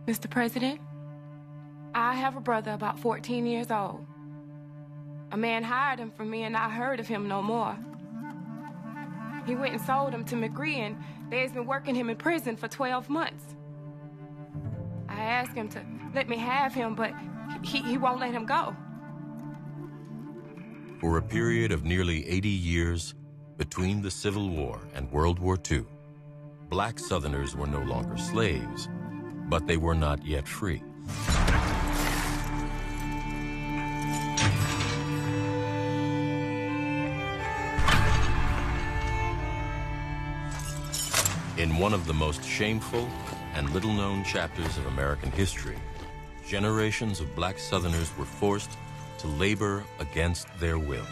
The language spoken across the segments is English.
Mr. President, I have a brother about 14 years old. A man hired him from me and I heard of him no more. He went and sold him to McGree and they's been working him in prison for 12 months. I asked him to let me have him, but he won't let him go. For a period of nearly 80 years, between the Civil War and World War II, black Southerners were no longer slaves, but they were not yet free. In one of the most shameful and little-known chapters of American history, generations of black Southerners were forced to labor against their will.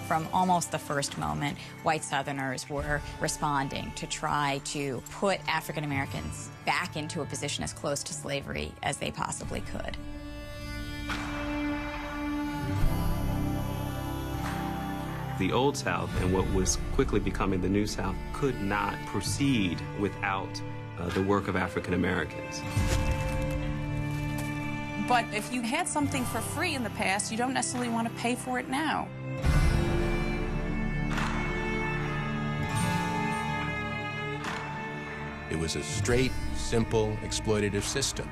From almost the first moment, white Southerners were responding to try to put African Americans back into a position as close to slavery as they possibly could. The Old South and what was quickly becoming the New South could not proceed without the work of African Americans. But if you had something for free in the past, you don't necessarily want to pay for it now. It was a straight, simple, exploitative system.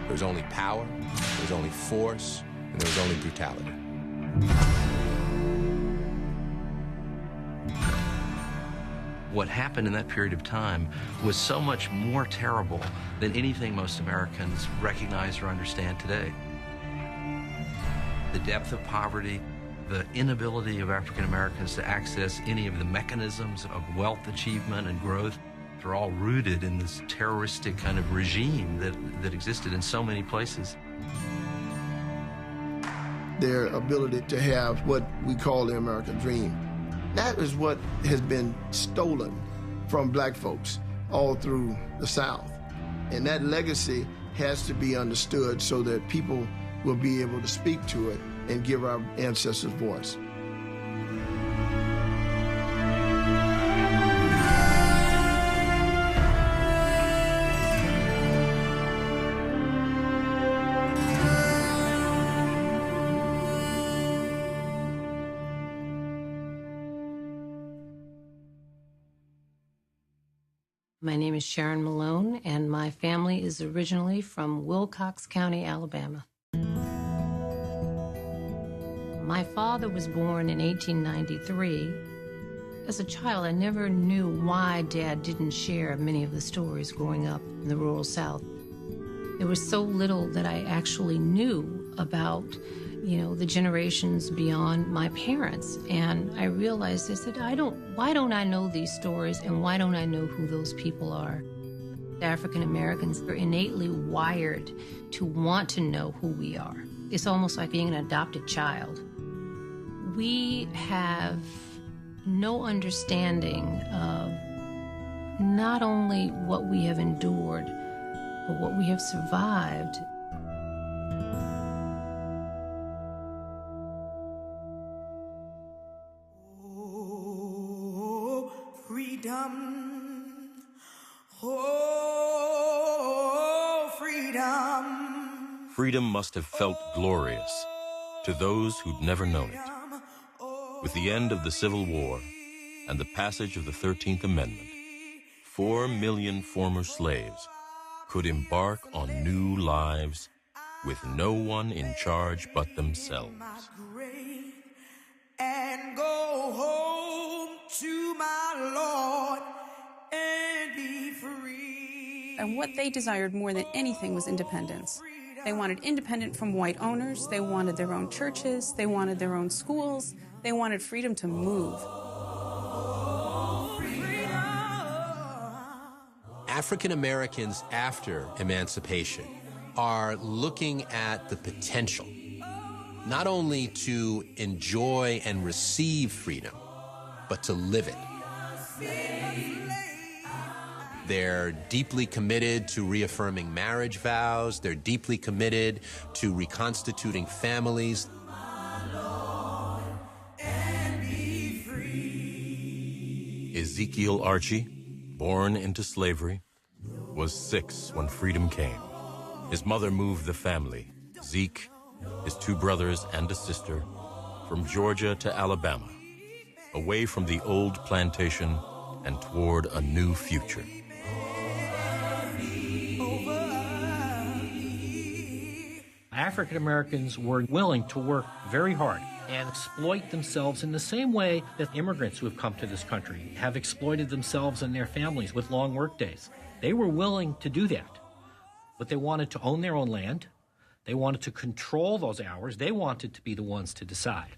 There was only power, there was only force, and there was only brutality. What happened in that period of time was so much more terrible than anything most Americans recognize or understand today. The depth of poverty, the inability of African Americans to access any of the mechanisms of wealth achievement and growth are all rooted in this terroristic kind of regime that existed in so many places. Their ability to have what we call the American dream. That is what has been stolen from black folks all through the South. And that legacy has to be understood so that people will be able to speak to it and give our ancestors voice. My name is Sharon Malone, and my family is originally from Wilcox County, Alabama. My father was born in 1893. As a child, I never knew why Dad didn't share many of the stories growing up in the rural South. There was so little that I actually knew about, the generations beyond my parents. And I realized, I said, why don't I know these stories, and why don't I know who those people are? African Americans are innately wired to want to know who we are. It's almost like being an adopted child. We have no understanding of not only what we have endured, but what we have survived. Freedom, oh, freedom. Freedom must have felt glorious to those who'd never known it. With the end of the Civil War and the passage of the 13th Amendment, 4 million former slaves could embark on new lives with no one in charge but themselves. And go home to my Lord and be free. And what they desired more than anything was independence. They wanted independence from white owners. They wanted their own churches. They wanted their own schools. They wanted freedom to move. African Americans after emancipation are looking at the potential not only to enjoy and receive freedom, but to live it. They're deeply committed to reaffirming marriage vows. They're deeply committed to reconstituting families. Ezekiel Archie, born into slavery, was 6 when freedom came. His mother moved the family, Zeke, his 2 brothers and a sister, from Georgia to Alabama, away from the old plantation and toward a new future. African Americans were willing to work very hard and exploit themselves in the same way that immigrants who have come to this country have exploited themselves and their families with long work days. They were willing to do that, but they wanted to own their own land. They wanted to control those hours. They wanted to be the ones to decide.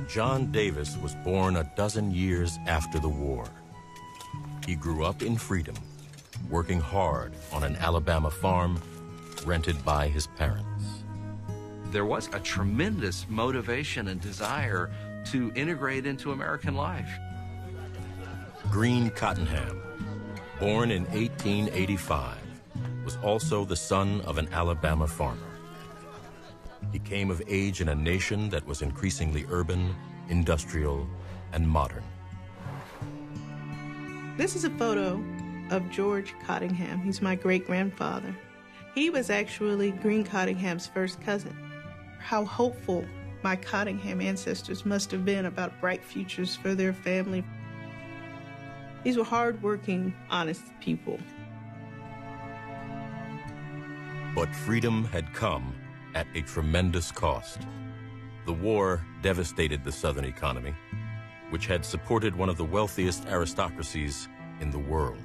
John Davis was born a dozen years after the war. He grew up in freedom, working hard on an Alabama farm rented by his parents. There was a tremendous motivation and desire to integrate into American life. Green Cottenham, born in 1885, was also the son of an Alabama farmer. He came of age in a nation that was increasingly urban, industrial, and modern. This is a photo of George Cottingham. He's my great-grandfather. He was actually Green Cottingham's first cousin. How hopeful my Cottingham ancestors must have been about bright futures for their family. These were hard-working, honest people. But freedom had come at a tremendous cost. The war devastated the Southern economy, which had supported one of the wealthiest aristocracies in the world.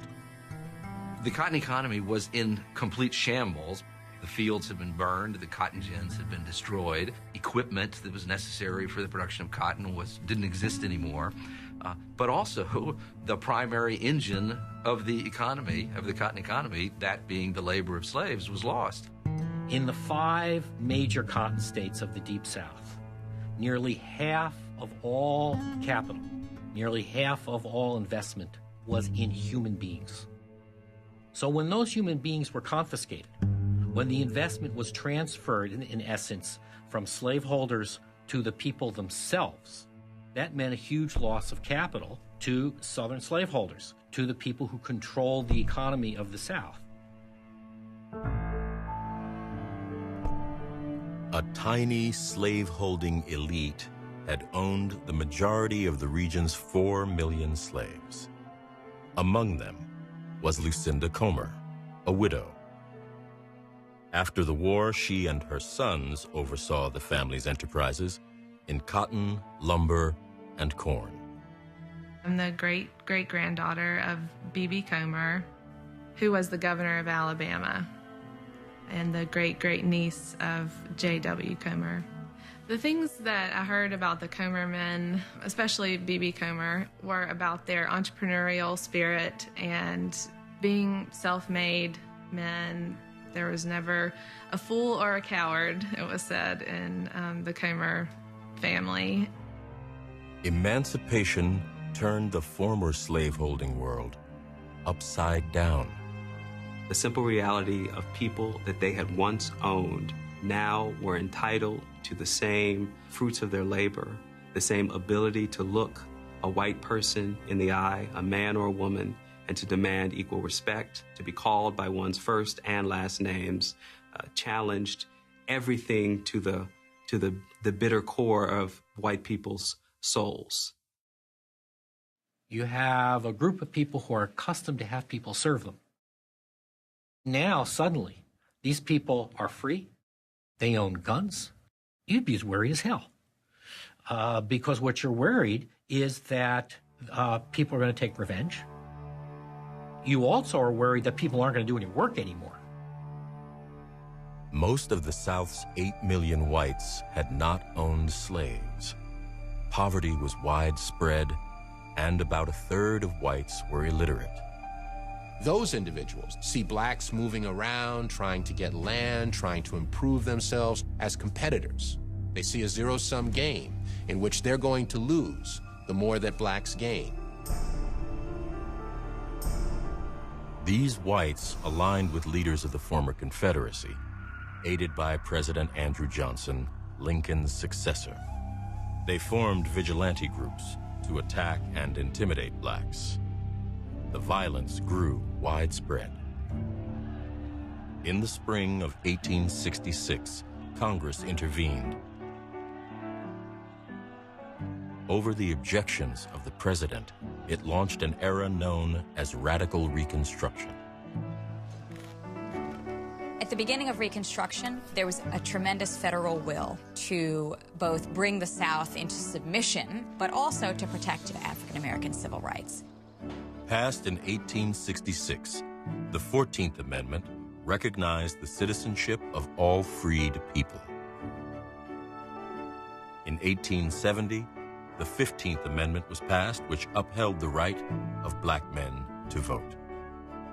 The cotton economy was in complete shambles. The fields had been burned, the cotton gins had been destroyed. Equipment that was necessary for the production of cotton didn't exist anymore. But also the primary engine of the economy, of the cotton economy, that being the labor of slaves, was lost. In the 5 major cotton states of the Deep South, nearly half of all capital, nearly half of all investment was in human beings. So when those human beings were confiscated, when the investment was transferred, in essence, from slaveholders to the people themselves, that meant a huge loss of capital to Southern slaveholders, to the people who controlled the economy of the South. A tiny slave-holding elite had owned the majority of the region's 4 million slaves. Among them was Lucinda Comer, a widow. After the war, she and her sons oversaw the family's enterprises in cotton, lumber, and corn. I'm the great-great-granddaughter of B.B. Comer, who was the governor of Alabama, and the great-great-niece of J.W. Comer. The things that I heard about the Comer men, especially B.B. Comer, were about their entrepreneurial spirit and being self-made men. There was never a fool or a coward, it was said, in the Comer family. Emancipation turned the former slaveholding world upside down. The simple reality of people that they had once owned now were entitled to the same fruits of their labor, the same ability to look a white person in the eye, a man or a woman, and to demand equal respect, to be called by one's first and last names, challenged everything to the bitter core of white people's souls. You have a group of people who are accustomed to have people serve them. Now, suddenly, these people are free. They own guns. You'd be as worried as hell. Because what you're worried is that people are going to take revenge. You also are worried that people aren't going to do any work anymore. Most of the South's 8 million whites had not owned slaves. Poverty was widespread, and about a third of whites were illiterate. Those individuals see blacks moving around, trying to get land, trying to improve themselves as competitors. They see a zero-sum game in which they're going to lose the more that blacks gain. These whites aligned with leaders of the former Confederacy, aided by President Andrew Johnson, Lincoln's successor. They formed vigilante groups to to attack and intimidate blacks. The violence grew widespread. In the spring of 1866, Congress intervened. Over the objections of the president, it launched an era known as Radical Reconstruction. At the beginning of Reconstruction, there was a tremendous federal will to both bring the South into submission, but also to protect African American civil rights. Passed in 1866, the 14th Amendment recognized the citizenship of all freed people. In 1870, the 15th Amendment was passed, which upheld the right of black men to vote.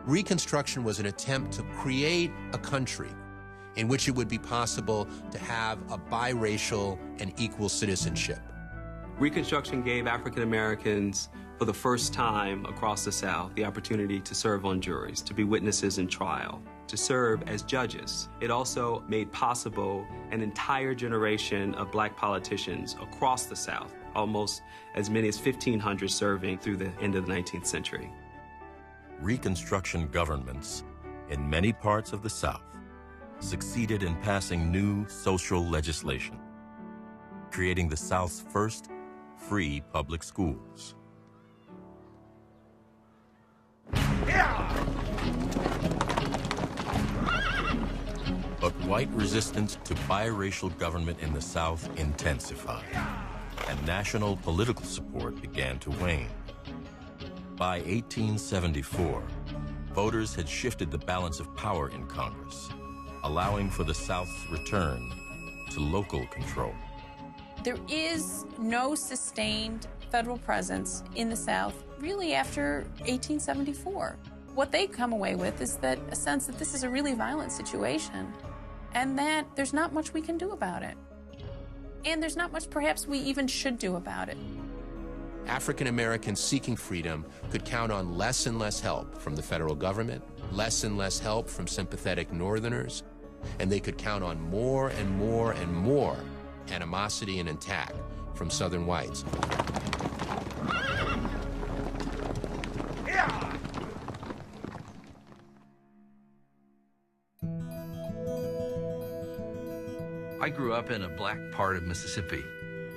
Reconstruction was an attempt to create a country in which it would be possible to have a biracial and equal citizenship. Reconstruction gave African Americans, for the first time across the South, the opportunity to serve on juries, to be witnesses in trial, to serve as judges. It also made possible an entire generation of black politicians across the South, almost as many as 1,500 serving through the end of the 19th century. Reconstruction governments in many parts of the South succeeded in passing new social legislation, creating the South's first free public schools. But white resistance to biracial government in the South intensified, and national political support began to wane. By 1874, voters had shifted the balance of power in Congress, allowing for the South's return to local control. There is no sustained federal presence in the South really after 1874. What they come away with is that a sense that this is a really violent situation and that there's not much we can do about it. And there's not much perhaps we even should do about it. African Americans seeking freedom could count on less and less help from the federal government, less and less help from sympathetic Northerners, and they could count on more and more and more animosity and attack from Southern whites. I grew up in a black part of Mississippi,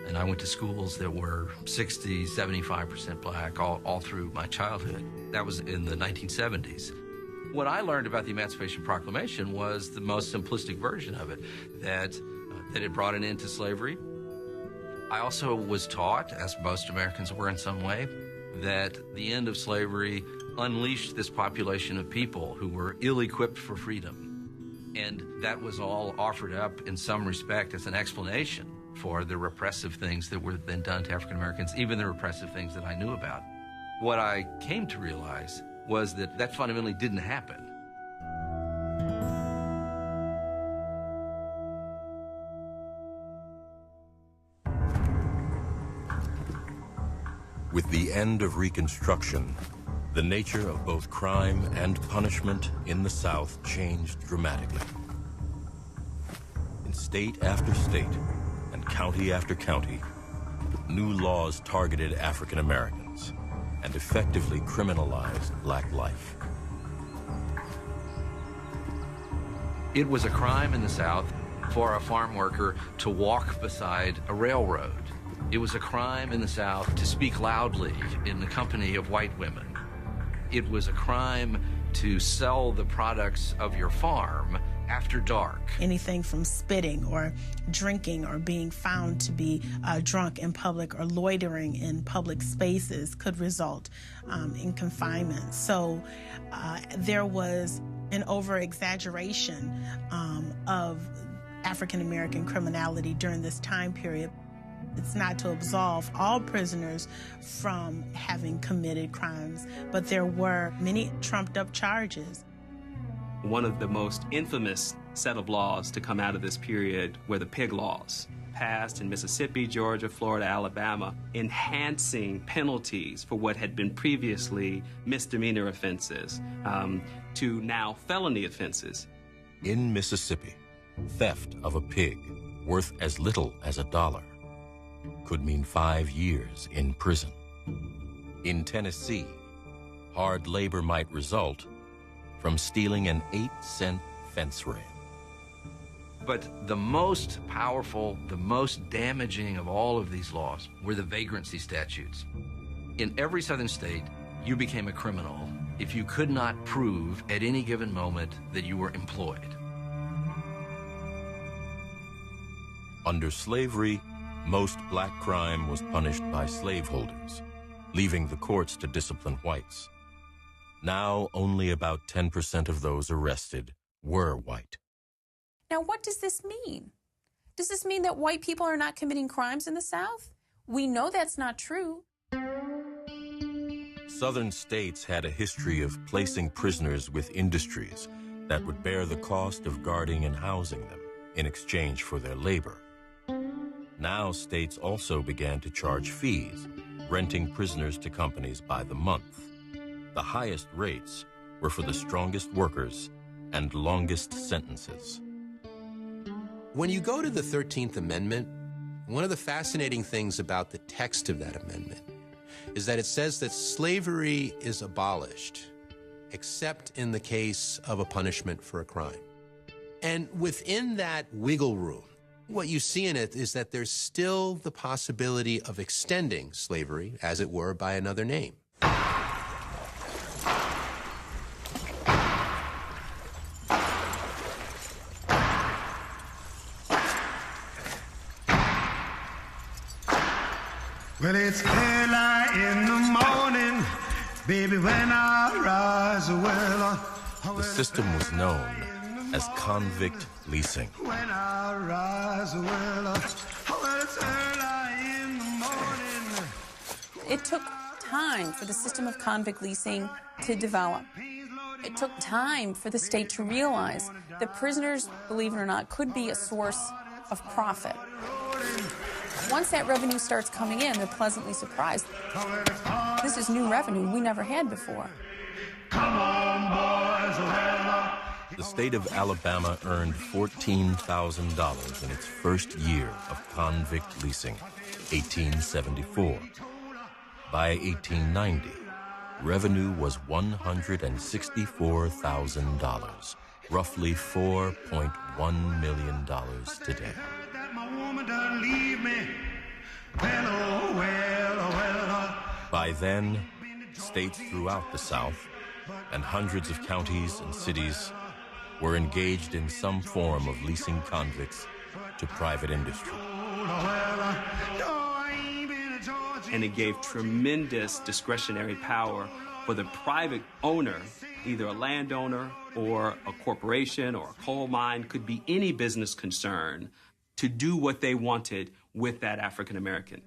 and I went to schools that were 60, 75% black all through my childhood. That was in the 1970s. What I learned about the Emancipation Proclamation was the most simplistic version of it, that it brought an end to slavery. I also was taught, as most Americans were in some way, that the end of slavery unleashed this population of people who were ill-equipped for freedom. And that was all offered up in some respect as an explanation for the repressive things that were then done to African Americans, even the repressive things that I knew about. What I came to realize was that that fundamentally didn't happen. With the end of Reconstruction, the nature of both crime and punishment in the South changed dramatically. In state after state and county after county, new laws targeted African Americans and effectively criminalized black life. It was a crime in the South for a farm worker to walk beside a railroad. It was a crime in the South to speak loudly in the company of white women. It was a crime to sell the products of your farm after dark. Anything from spitting or drinking or being found to be drunk in public or loitering in public spaces could result in confinement. So there was an over-exaggeration of African-American criminality during this time period. It's not to absolve all prisoners from having committed crimes, but there were many trumped-up charges. One of the most infamous set of laws to come out of this period were the pig laws, passed in Mississippi, Georgia, Florida, Alabama, enhancing penalties for what had been previously misdemeanor offenses to now felony offenses. In Mississippi, theft of a pig worth as little as $1 could mean 5 years in prison. In Tennessee, hard labor might result from stealing an 8-cent fence rail. But the most powerful, the most damaging of all of these laws were the vagrancy statutes. In every southern state, you became a criminal if you could not prove at any given moment that you were employed. Under slavery, most black crime was punished by slaveholders, leaving the courts to discipline whites. Now, only about 10% of those arrested were white. Now, what does this mean? Does this mean that white people are not committing crimes in the South? We know that's not true. Southern states had a history of placing prisoners with industries that would bear the cost of guarding and housing them in exchange for their labor. Now, states also began to charge fees, renting prisoners to companies by the month. The highest rates were for the strongest workers and longest sentences. When you go to the 13th Amendment, one of the fascinating things about the text of that amendment is that it says that slavery is abolished, except in the case of a punishment for a crime. And within that wiggle room, what you see in it is that there's still the possibility of extending slavery, as it were, by another name. Well, it's early in the morning, baby, when I rise. The system was known as convict leasing. When I rise, it's early in the morning. It took time for the system of convict leasing to develop. It took time for the state to realize that prisoners, believe it or not, could be a source of profit. Once that revenue starts coming in, they're pleasantly surprised. This is new revenue we never had before. Come on, boys. The state of Alabama earned $14,000 in its first year of convict leasing, 1874. By 1890, revenue was $164,000, roughly $4.1 million today. By then, states throughout the South and hundreds of counties and cities were engaged in some form of leasing convicts to private industry. And it gave tremendous discretionary power for the private owner, either a landowner or a corporation or a coal mine, could be any business concern, to do what they wanted with that African American.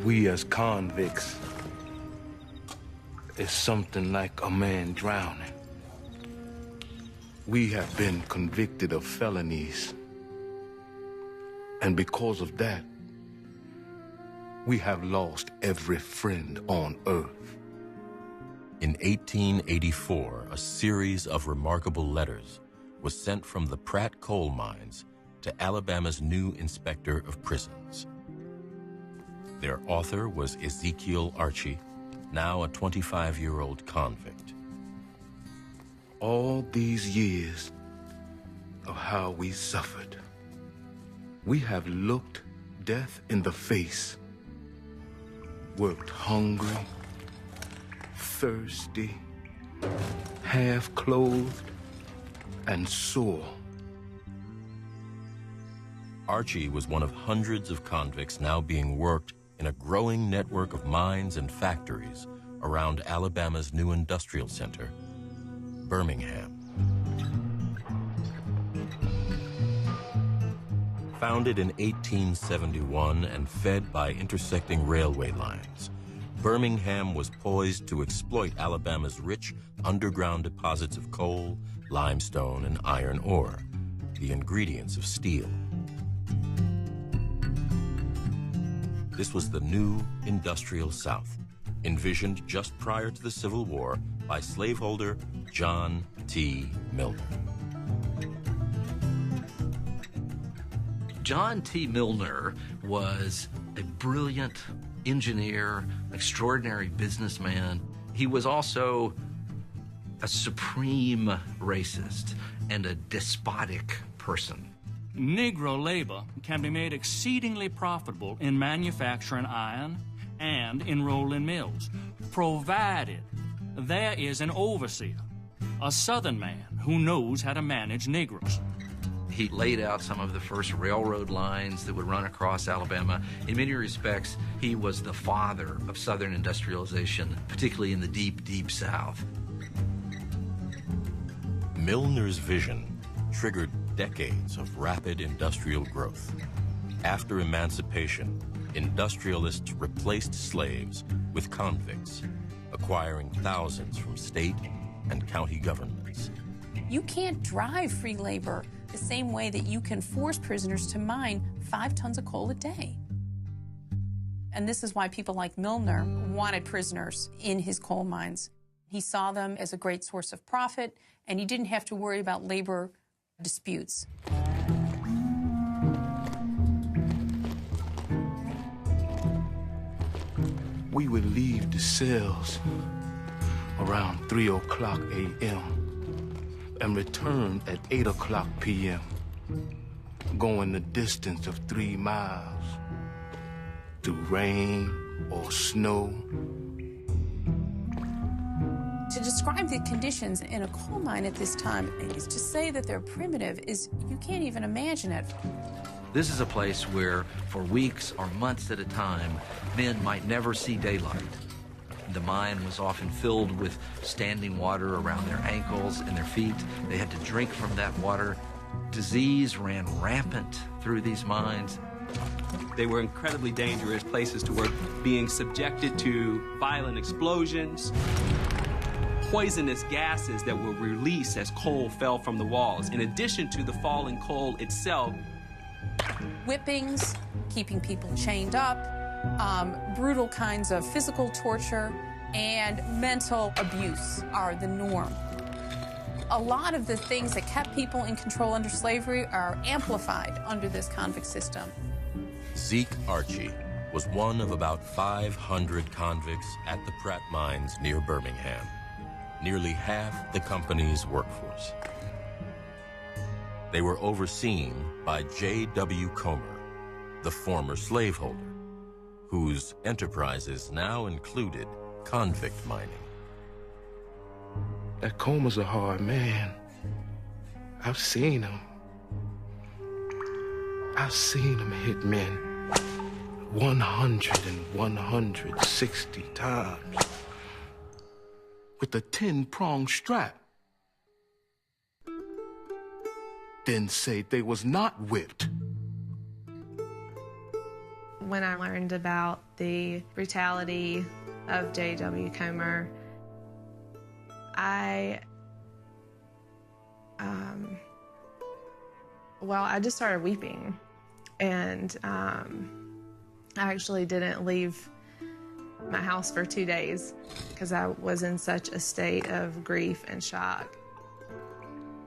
We as convicts is something like a man drowning. We have been convicted of felonies, and because of that, we have lost every friend on earth. In 1884, a series of remarkable letters was sent from the Pratt coal mines to Alabama's new inspector of prisons. Their author was Ezekiel Archie, now a 25-year-old convict. All these years of how we suffered, we have looked death in the face, worked hungry, thirsty, half-clothed, and sore. Archie was one of hundreds of convicts now being worked in a growing network of mines and factories around Alabama's new industrial center, Birmingham. Founded in 1871 and fed by intersecting railway lines, Birmingham was poised to exploit Alabama's rich underground deposits of coal, limestone, and iron ore, the ingredients of steel. This was the new industrial South, envisioned just prior to the Civil War by slaveholder John T. Milner. John T. Milner was a brilliant engineer, extraordinary businessman. He was also a supreme racist and a despotic person. Negro labor can be made exceedingly profitable in manufacturing iron and in rolling mills, provided there is an overseer, a Southern man who knows how to manage Negroes. He laid out some of the first railroad lines that would run across Alabama. In many respects, he was the father of Southern industrialization, particularly in the deep, deep South. Milner's vision triggered decades of rapid industrial growth. After emancipation, industrialists replaced slaves with convicts, acquiring thousands from state and county governments. You can't drive free labor the same way that you can force prisoners to mine 5 tons of coal a day. And this is why people like Milner wanted prisoners in his coal mines. He saw them as a great source of profit, and he didn't have to worry about labor disputes. We would leave the cells around 3 o'clock a.m. and return at 8 o'clock p.m., going the distance of 3 miles through rain or snow. To describe the conditions in a coal mine at this time, is to say that they're primitive is, you can't even imagine it. This is a place where, for weeks or months at a time, men might never see daylight. The mine was often filled with standing water around their ankles and their feet. They had to drink from that water. Disease ran rampant through these mines. They were incredibly dangerous places to work, being subjected to violent explosions, poisonous gases that were released as coal fell from the walls. In addition to the falling coal itself, Whippings, keeping people chained up, brutal kinds of physical torture, and mental abuse are the norm. A lot of the things that kept people in control under slavery are amplified under this convict system. Zeke Archie was one of about 500 convicts at the Pratt Mines near Birmingham, nearly half the company's workforce. They were overseen by J.W. Comer, the former slaveholder, whose enterprises now included convict mining. That Comer's a hard man. I've seen him. I've seen him hit men 100 and 160 times with a 10-pronged strap. Then say they was not whipped. When I learned about the brutality of J.W. Comer, I just started weeping, and I actually didn't leave my house for 2 days because I was in such a state of grief and shock.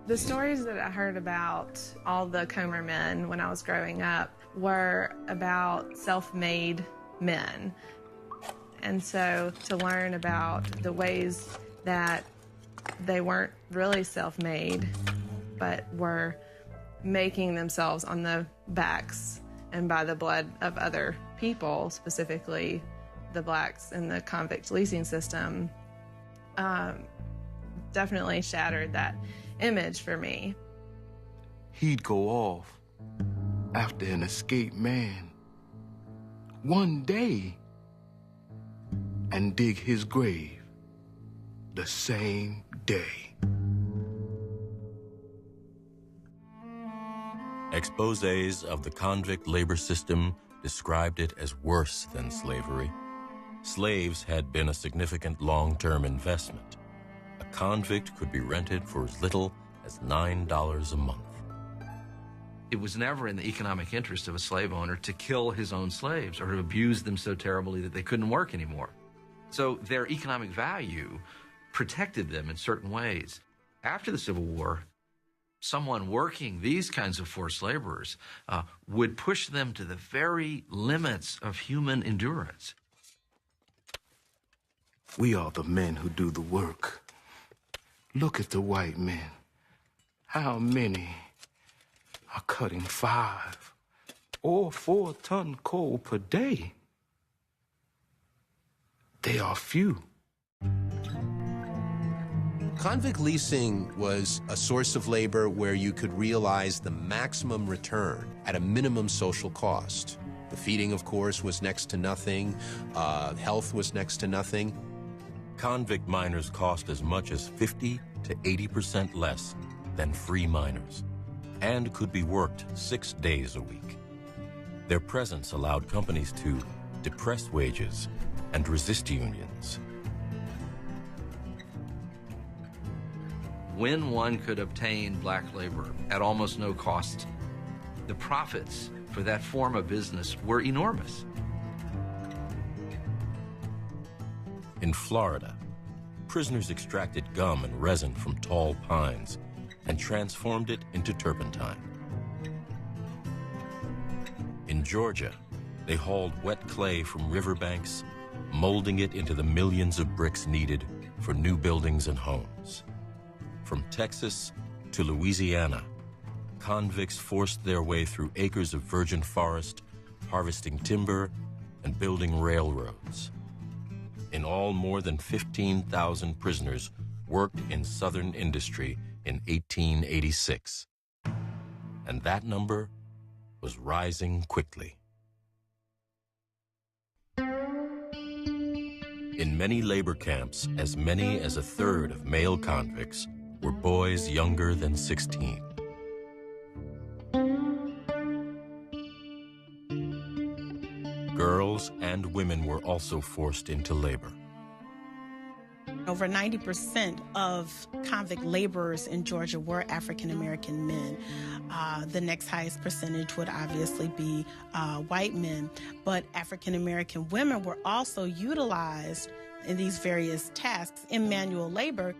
The stories that I heard about all the Comer men when I was growing up were about self-made men. And so to learn about the ways that they weren't really self-made, but were making themselves on the backs and by the blood of other people, specifically the blacks in the convict leasing system, definitely shattered that image for me. He'd go off after an escaped man one day and dig his grave the same day. Exposés of the convict labor system described it as worse than slavery. Slaves had been a significant long-term investment. A convict could be rented for as little as $9 a month. It was never in the economic interest of a slave owner to kill his own slaves or to abuse them so terribly that they couldn't work anymore. So their economic value protected them in certain ways. After the Civil War, someone working these kinds of forced laborers would push them to the very limits of human endurance. We are the men who do the work. Look at the white men. How many are cutting 5 or 4-ton coal per day? They are few. Convict leasing was a source of labor where you could realize the maximum return at a minimum social cost. The feeding, of course, was next to nothing. Health was next to nothing. Convict miners cost as much as 50 to 80% less than free miners, and could be worked 6 days a week. Their presence allowed companies to depress wages and resist unions. When one could obtain black labor at almost no cost, the profits for that form of business were enormous. In Florida, prisoners extracted gum and resin from tall pines and transformed it into turpentine. In Georgia, they hauled wet clay from riverbanks, molding it into the millions of bricks needed for new buildings and homes. From Texas to Louisiana, convicts forced their way through acres of virgin forest, harvesting timber and building railroads. In all, more than 15,000 prisoners worked in Southern industry in 1886. And that number was rising quickly. In many labor camps, as many as a third of male convicts were boys younger than 16. Girls and women were also forced into labor. Over 90% of convict laborers in Georgia were African-American men. The next highest percentage would obviously be white men, but African-American women were also utilized in these various tasks in manual labor.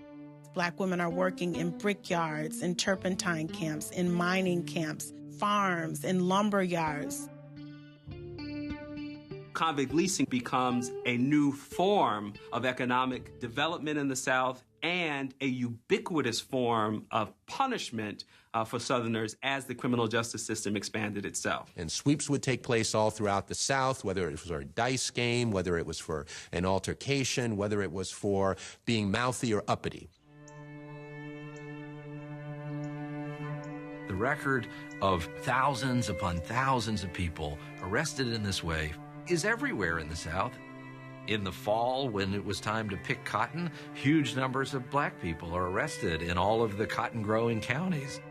Black women are working in brickyards, in turpentine camps, in mining camps, farms, in lumber yards. Convict leasing becomes a new form of economic development in the South and a ubiquitous form of punishment for Southerners as the criminal justice system expanded itself. And sweeps would take place all throughout the South, whether it was for a dice game, whether it was for an altercation, whether it was for being mouthy or uppity. The record of thousands upon thousands of people arrested in this way is everywhere in the South. In the fall, when it was time to pick cotton, huge numbers of black people are arrested in all of the cotton-growing counties.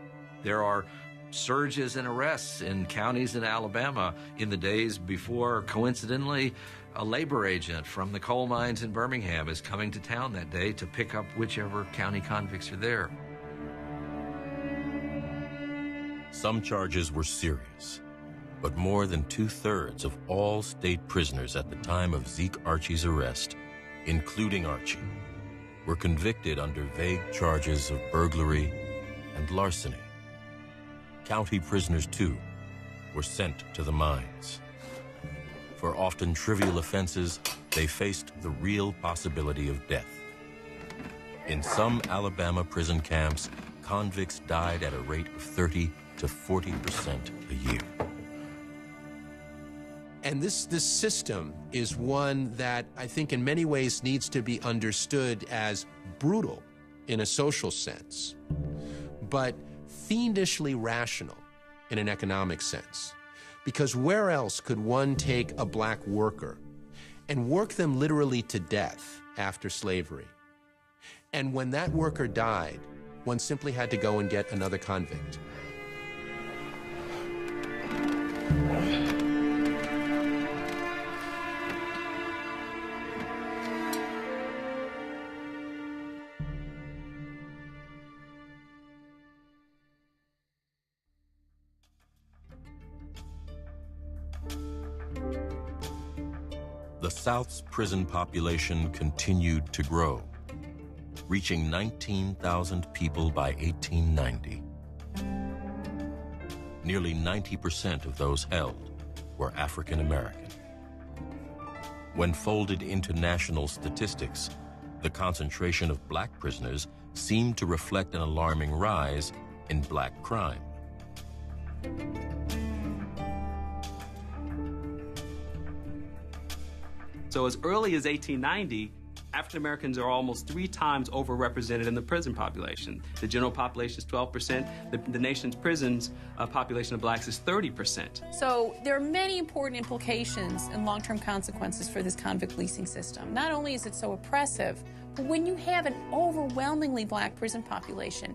There are surges in arrests in counties in Alabama in the days before, coincidentally, a labor agent from the coal mines in Birmingham is coming to town that day to pick up whichever county convicts are there. Some charges were serious, but more than 2/3 of all state prisoners at the time of Zeke Archie's arrest, including Archie, were convicted under vague charges of burglary and larceny. County prisoners, too, were sent to the mines. For often trivial offenses, they faced the real possibility of death. In some Alabama prison camps, convicts died at a rate of 30 to 40% a year. And this system is one that I think in many ways needs to be understood as brutal in a social sense, but fiendishly rational in an economic sense. Because where else could one take a black worker and work them literally to death after slavery? And when that worker died, one simply had to go and get another convict. The South's prison population continued to grow, reaching 19,000 people by 1890 nearly 90% of those held were African American. When folded into national statistics, the concentration of black prisoners seemed to reflect an alarming rise in black crime. So as early as 1890, African Americans are almost 3 times overrepresented in the prison population. The general population is 12%. The nation's prisons population of blacks is 30%. So there are many important implications and long-term consequences for this convict leasing system. Not only is it so oppressive, but when you have an overwhelmingly black prison population,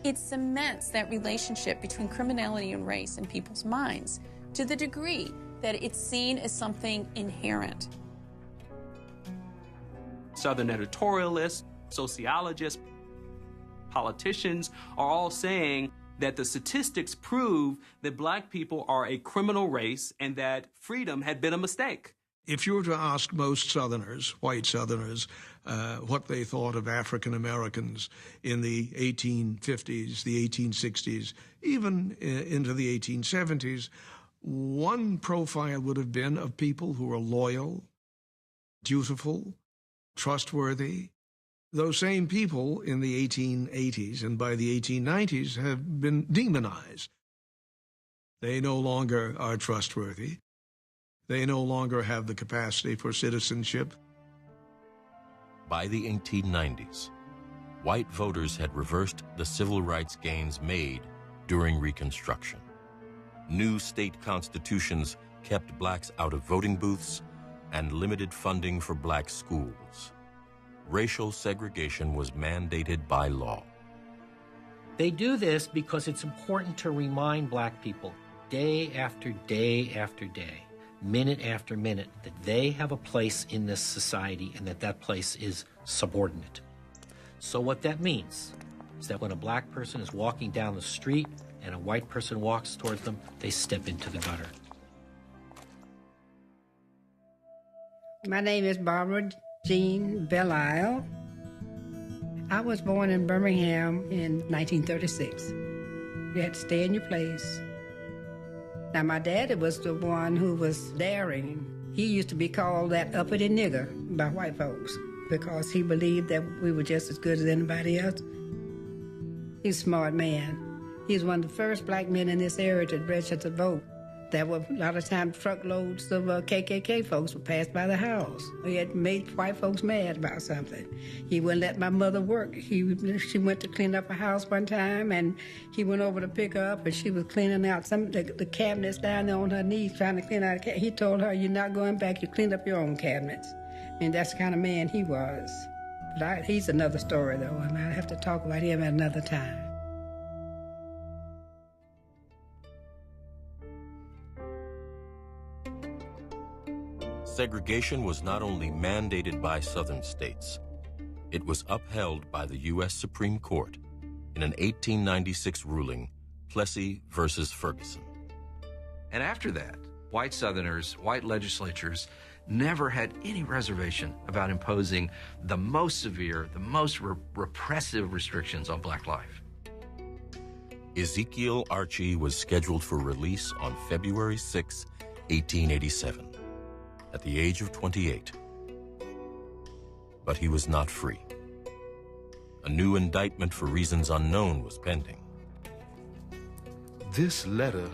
it cements that relationship between criminality and race in people's minds to the degree that it's seen as something inherent. Southern editorialists, sociologists, politicians are all saying that the statistics prove that black people are a criminal race and that freedom had been a mistake. If you were to ask most Southerners, white Southerners, what they thought of African Americans in the 1850s, the 1860s, even into the 1870s, one profile would have been of people who were loyal, dutiful, trustworthy. Those same people in the 1880s and by the 1890s have been demonized. They no longer are trustworthy. They no longer have the capacity for citizenship. By the 1890s, white voters had reversed the civil rights gains made during Reconstruction. New state constitutions kept blacks out of voting booths and limited funding for black schools. Racial segregation was mandated by law. They do this because it's important to remind black people day after day after day, minute after minute, that they have a place in this society and that that place is subordinate. So what that means is that when a black person is walking down the street and a white person walks towards them, they step into the gutter. My name is Barbara Jean Belle-Isle. I was born in Birmingham in 1936. You had to stay in your place. Now, my daddy was the one who was daring. He used to be called that uppity nigger by white folks because he believed that we were just as good as anybody else. He's a smart man. He was one of the first black men in this area to register to vote. There were a lot of times truckloads of KKK folks would pass by the house. He had made white folks mad about something. He wouldn't let my mother work. She went to clean up a house one time, and he went over to pick her up, and she was cleaning out some of the cabinets down there on her knees, trying to clean out. He told her, "You're not going back. You cleaned up your own cabinets." And that's the kind of man he was. But he's another story, though, and I have to talk about him at another time. Segregation was not only mandated by Southern states, it was upheld by the U.S. Supreme Court in an 1896 ruling, Plessy versus Ferguson. And after that, white Southerners, white legislatures never had any reservation about imposing the most severe, the most repressive restrictions on black life. Ezekiel Archie was scheduled for release on February 6, 1887. At the age of 28. But he was not free. A new indictment for reasons unknown was pending. This letter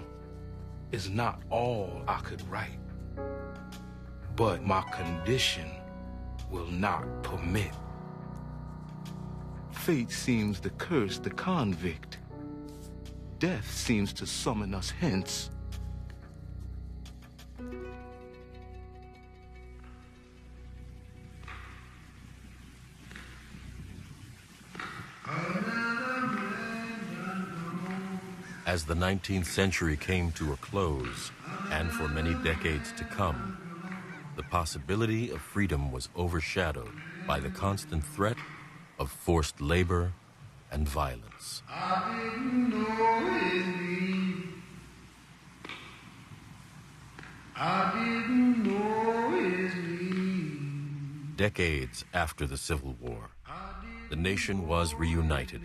is not all I could write, but my condition will not permit. Fate seems to curse the convict. Death seems to summon us hence. As the 19th century came to a close, and for many decades to come, the possibility of freedom was overshadowed by the constant threat of forced labor and violence. I didn't know his name. I didn't know his name. Decades after the Civil War, the nation was reunited,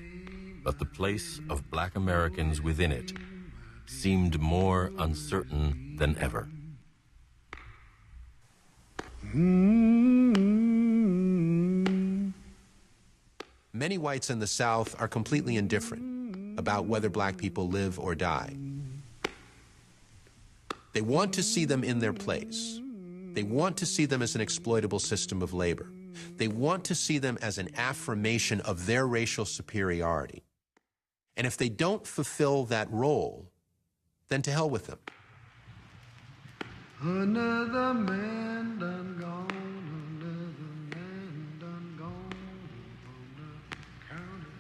but the place of black Americans within it seemed more uncertain than ever. Many whites in the South are completely indifferent about whether black people live or die. They want to see them in their place. They want to see them as an exploitable system of labor. They want to see them as an affirmation of their racial superiority. And if they don't fulfill that role, then to hell with them. Another man done gone, another man done gone on the county.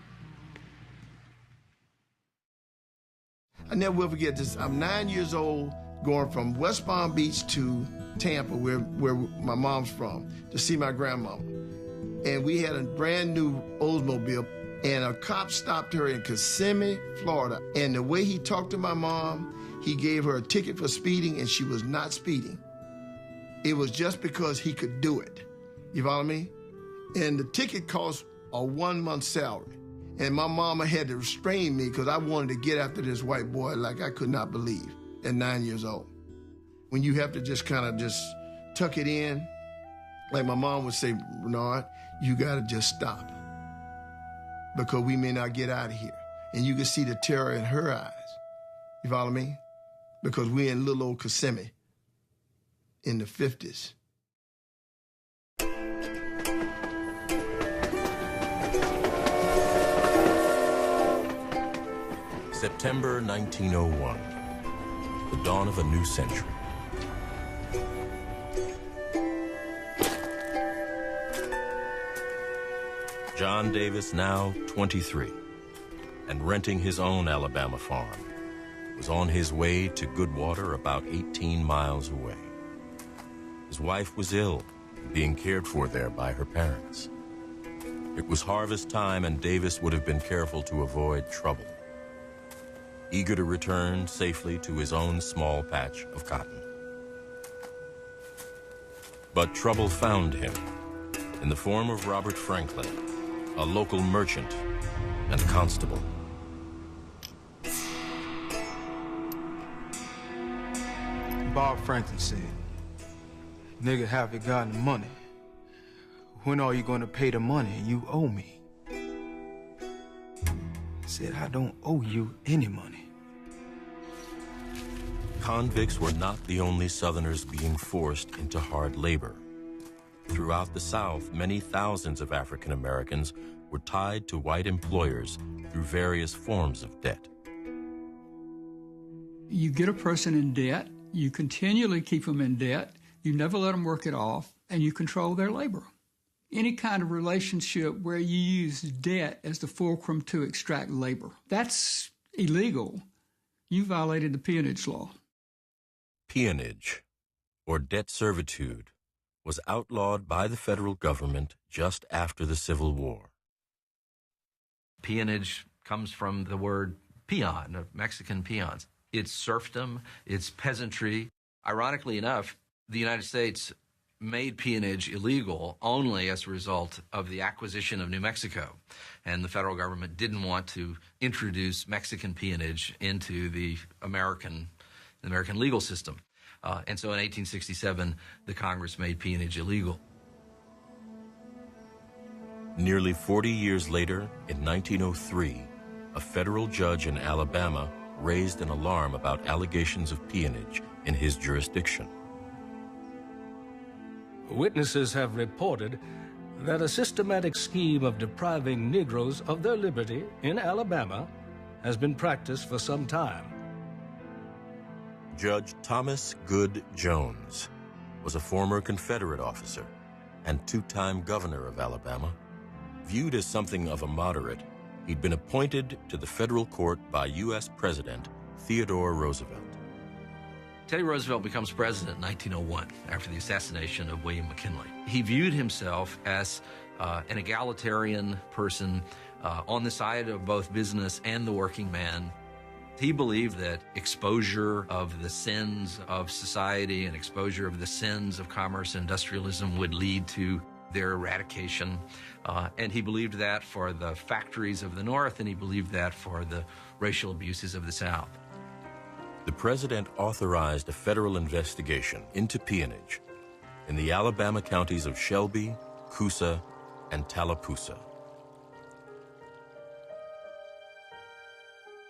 I never will forget this. I'm 9 years old, going from West Palm Beach to Tampa, where my mom's from, to see my grandmama. And we had a brand new Oldsmobile, and a cop stopped her in Kissimmee, Florida. And the way he talked to my mom, he gave her a ticket for speeding, and she was not speeding. It was just because he could do it. You follow me? And the ticket cost a 1 month's salary. And my mama had to restrain me because I wanted to get after this white boy like I could not believe at 9 years old. When you have to just kind of just tuck it in, like my mom would say, Bernard, you got to just stop because we may not get out of here. And you can see the terror in her eyes. You follow me? Because we're in little old Kissimmee in the 50s. September 1901, the dawn of a new century. John Davis, now 23, and renting his own Alabama farm, was on his way to Goodwater, about 18 miles away. His wife was ill, being cared for there by her parents. It was harvest time, and Davis would have been careful to avoid trouble, eager to return safely to his own small patch of cotton. But trouble found him in the form of Robert Franklin, a local merchant and constable. Bob Franklin said, nigga, have you got the money? When are you gonna pay the money you owe me? I said, I don't owe you any money. Convicts were not the only Southerners being forced into hard labor. Throughout the South, many thousands of African Americans were tied to white employers through various forms of debt. You get a person in debt, you continually keep them in debt, you never let them work it off, and you control their labor. Any kind of relationship where you use debt as the fulcrum to extract labor, that's illegal. You violated the peonage law. Peonage, or debt servitude, was outlawed by the federal government just after the Civil War. Peonage comes from the word peon, of Mexican peons. It's serfdom, it's peasantry. Ironically enough, the United States made peonage illegal only as a result of the acquisition of New Mexico. And the federal government didn't want to introduce Mexican peonage into the American legal system. And so in 1867, the Congress made peonage illegal. Nearly 40 years later, in 1903, a federal judge in Alabama raised an alarm about allegations of peonage in his jurisdiction. Witnesses have reported that a systematic scheme of depriving Negroes of their liberty in Alabama has been practiced for some time. Judge Thomas Good Jones was a former Confederate officer and two-time governor of Alabama. Viewed as something of a moderate, he'd been appointed to the federal court by U.S. President Theodore Roosevelt. Teddy Roosevelt becomes president in 1901 after the assassination of William McKinley. He viewed himself as an egalitarian person on the side of both business and the working man. He believed that exposure of the sins of society and exposure of the sins of commerce and industrialism would lead to their eradication. And he believed that for the factories of the North, and he believed that for the racial abuses of the South. the president authorized a federal investigation into peonage in the Alabama counties of Shelby, Coosa, and Tallapoosa.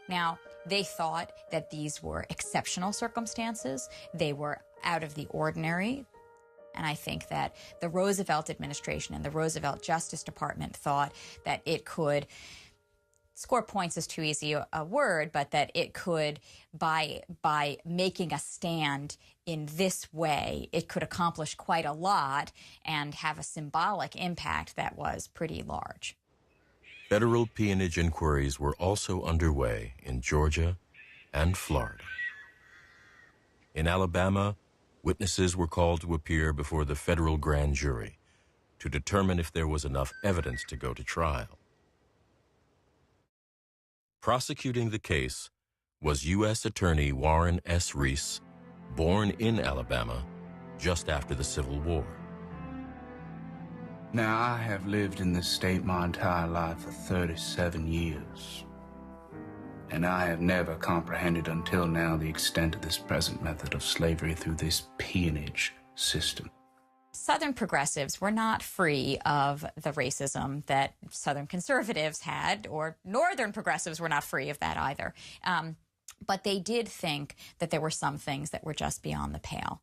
Now, they thought that these were exceptional circumstances. They were out of the ordinary. And I think that the Roosevelt administration and the Roosevelt Justice Department thought that it could, score points is too easy a word, but that it could, by making a stand in this way, it could accomplish quite a lot and have a symbolic impact that was pretty large. Federal peonage inquiries were also underway in Georgia and Florida. In Alabama, witnesses were called to appear before the federal grand jury to determine if there was enough evidence to go to trial. Prosecuting the case was U.S. Attorney Warren S. Reese, born in Alabama just after the Civil War. Now, I have lived in this state my entire life for 37 years, and I have never comprehended until now the extent of this present method of slavery through this peonage system. Southern progressives were not free of the racism that Southern conservatives had, or Northern progressives were not free of that either. But they did think that there were some things that were just beyond the pale.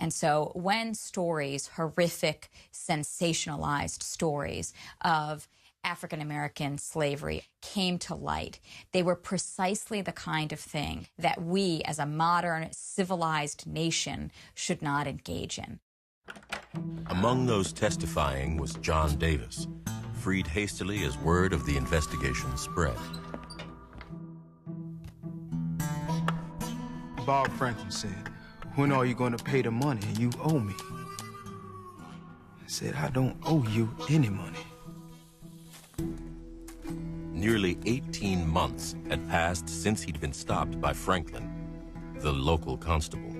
And so when stories, horrific, sensationalized stories of African-American slavery came to light, they were precisely the kind of thing that we as a modern, civilized nation should not engage in. Among those testifying was John Davis, freed hastily as word of the investigation spread. Bob Franklin said, "When are you going to pay the money you owe me?" I said, "I don't owe you any money." Nearly 18 months had passed since he'd been stopped by Franklin, the local constable.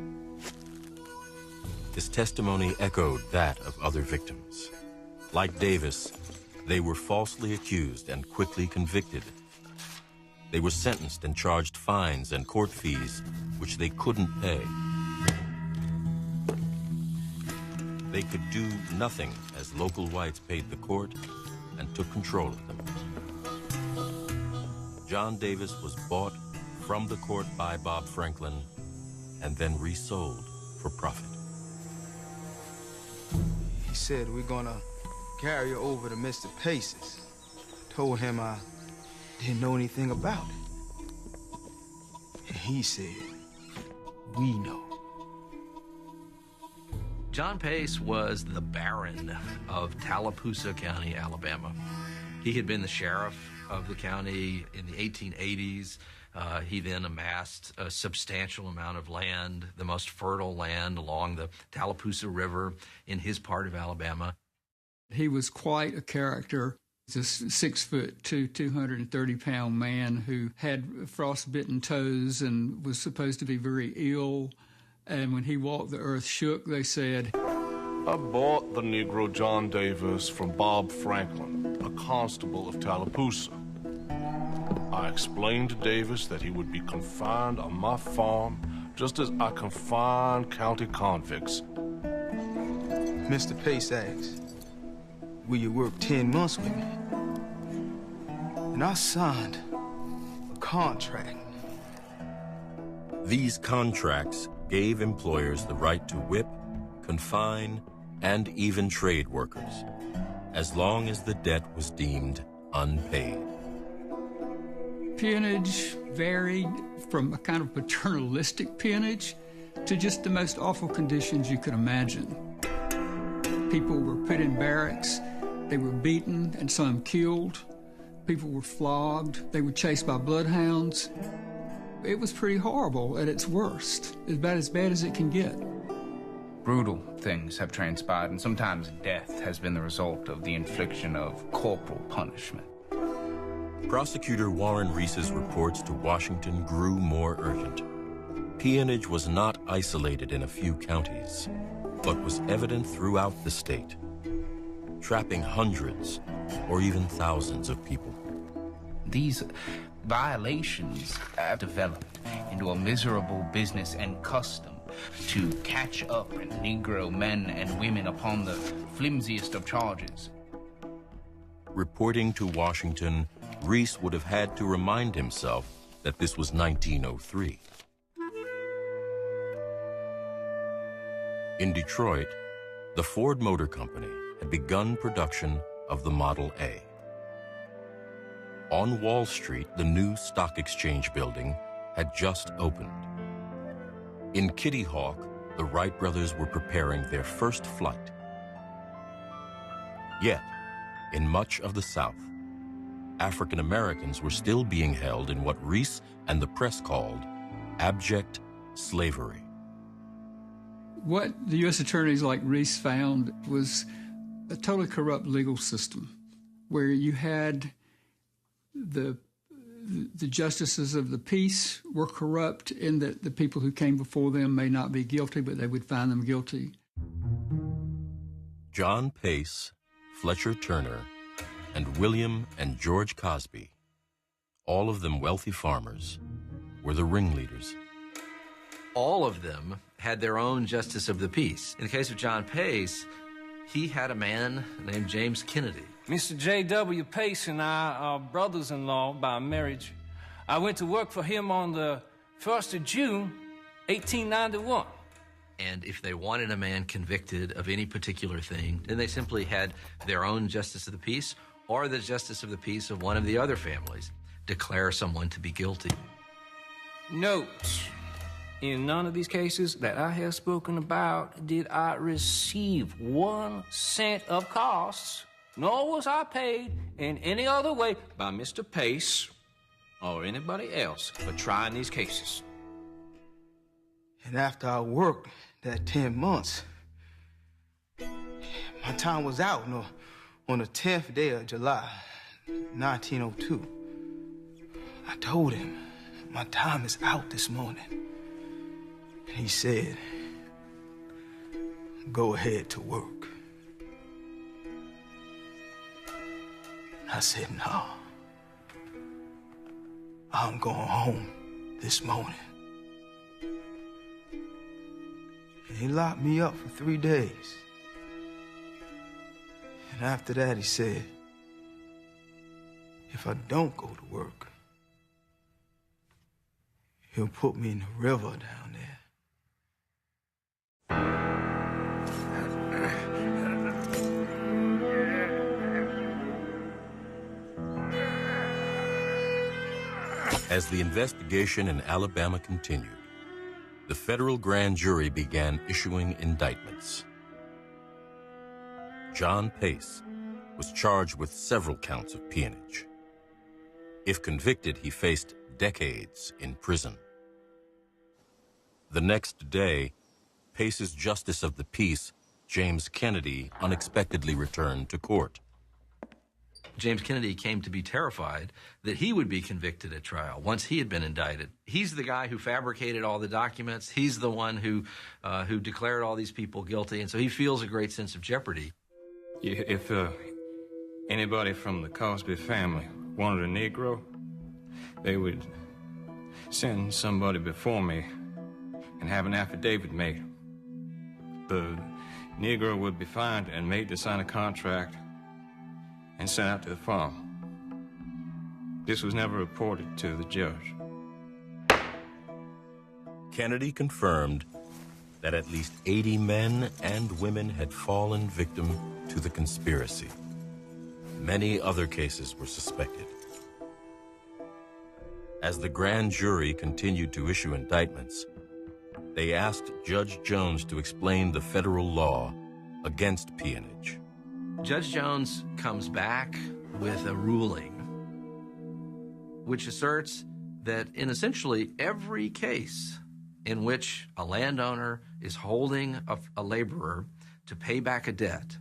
His testimony echoed that of other victims. Like Davis, they were falsely accused and quickly convicted. They were sentenced and charged fines and court fees, which they couldn't pay. They could do nothing as local whites paid the court and took control of them. John Davis was bought from the court by Bob Franklin and then resold for profit. He said, "We're gonna carry you over to Mr. Pace's." I told him I didn't know anything about it. And he said, "We know." John Pace was the Baron of Tallapoosa County, Alabama. He had been the sheriff of the county in the 1880s. He then amassed a substantial amount of land, the most fertile land along the Tallapoosa River in his part of Alabama. He was quite a character. He's a 6'2", 230-pound man who had frostbitten toes and was supposed to be very ill. And when he walked, the earth shook, they said. I bought the Negro John Davis from Bob Franklin, a constable of Tallapoosa. I explained to Davis that he would be confined on my farm just as I confine county convicts. Mr. Pace asked, "Will you work 10 months with me?" And I signed a contract. These contracts gave employers the right to whip, confine, and even trade workers, as long as the debt was deemed unpaid. Peonage varied from a kind of paternalistic peonage to just the most awful conditions you could imagine. People were put in barracks, they were beaten and some killed. People were flogged, they were chased by bloodhounds. It was pretty horrible at its worst, about as bad as it can get. Brutal things have transpired, and sometimes death has been the result of the infliction of corporal punishment. Prosecutor Warren Reese's reports to Washington grew more urgent. Peonage was not isolated in a few counties, but was evident throughout the state, trapping hundreds or even thousands of people. These Violations have developed into a miserable business and custom to catch up Negro men and women upon the flimsiest of charges. Reporting to Washington, Reese would have had to remind himself that this was 1903. In Detroit, the Ford Motor Company had begun production of the Model A. On Wall Street, the new stock exchange building had just opened. In Kitty Hawk, the Wright brothers were preparing their first flight. Yet, in much of the South, African Americans were still being held in what Reese and the press called abject slavery. What the U.S. attorneys like Reese found was a totally corrupt legal system where you had the justices of the peace were corrupt in that the people who came before them may not be guilty, but they would find them guilty. John Pace, Fletcher Turner, and William and George Cosby, all of them wealthy farmers, were the ringleaders. All of them had their own justice of the peace. In the case of John Pace, he had a man named James Kennedy. Mr. J.W. Pace and I are brothers-in-law by marriage. I went to work for him on the 1st of June, 1891. And if they wanted a man convicted of any particular thing, then they simply had their own justice of the peace or the justice of the peace of one of the other families declare someone to be guilty. Note, in none of these cases that I have spoken about did I receive 1 cent of costs, nor was I paid in any other way by Mr. Pace or anybody else for trying these cases. And after I worked that 10 months, my time was out on the 10th day of July, 1902. I told him, my time is out this morning. And he said, go ahead to work. I said, no. I'm going home this morning. And he locked me up for 3 days. And after that, he said, if I don't go to work, he'll put me in the river down there. As the investigation in Alabama continued, the federal grand jury began issuing indictments. John Pace was charged with several counts of peonage. If convicted, he faced decades in prison. The next day, Pace's Justice of the Peace, James Kennedy, unexpectedly returned to court. James Kennedy came to be terrified that he would be convicted at trial once he had been indicted. He's the guy who fabricated all the documents. He's the one who declared all these people guilty, and so he feels a great sense of jeopardy. If anybody from the Cosby family wanted a Negro, they would send somebody before me and have an affidavit made. The Negro would be found and made to sign a contract and sent out to the farm. This was never reported to the judge. Kennedy confirmed that at least 80 men and women had fallen victim to the conspiracy. Many other cases were suspected. As the grand jury continued to issue indictments, they asked Judge Jones to explain the federal law against peonage. Judge Jones comes back with a ruling which asserts that in essentially every case in which a landowner is holding a laborer to pay back a debt,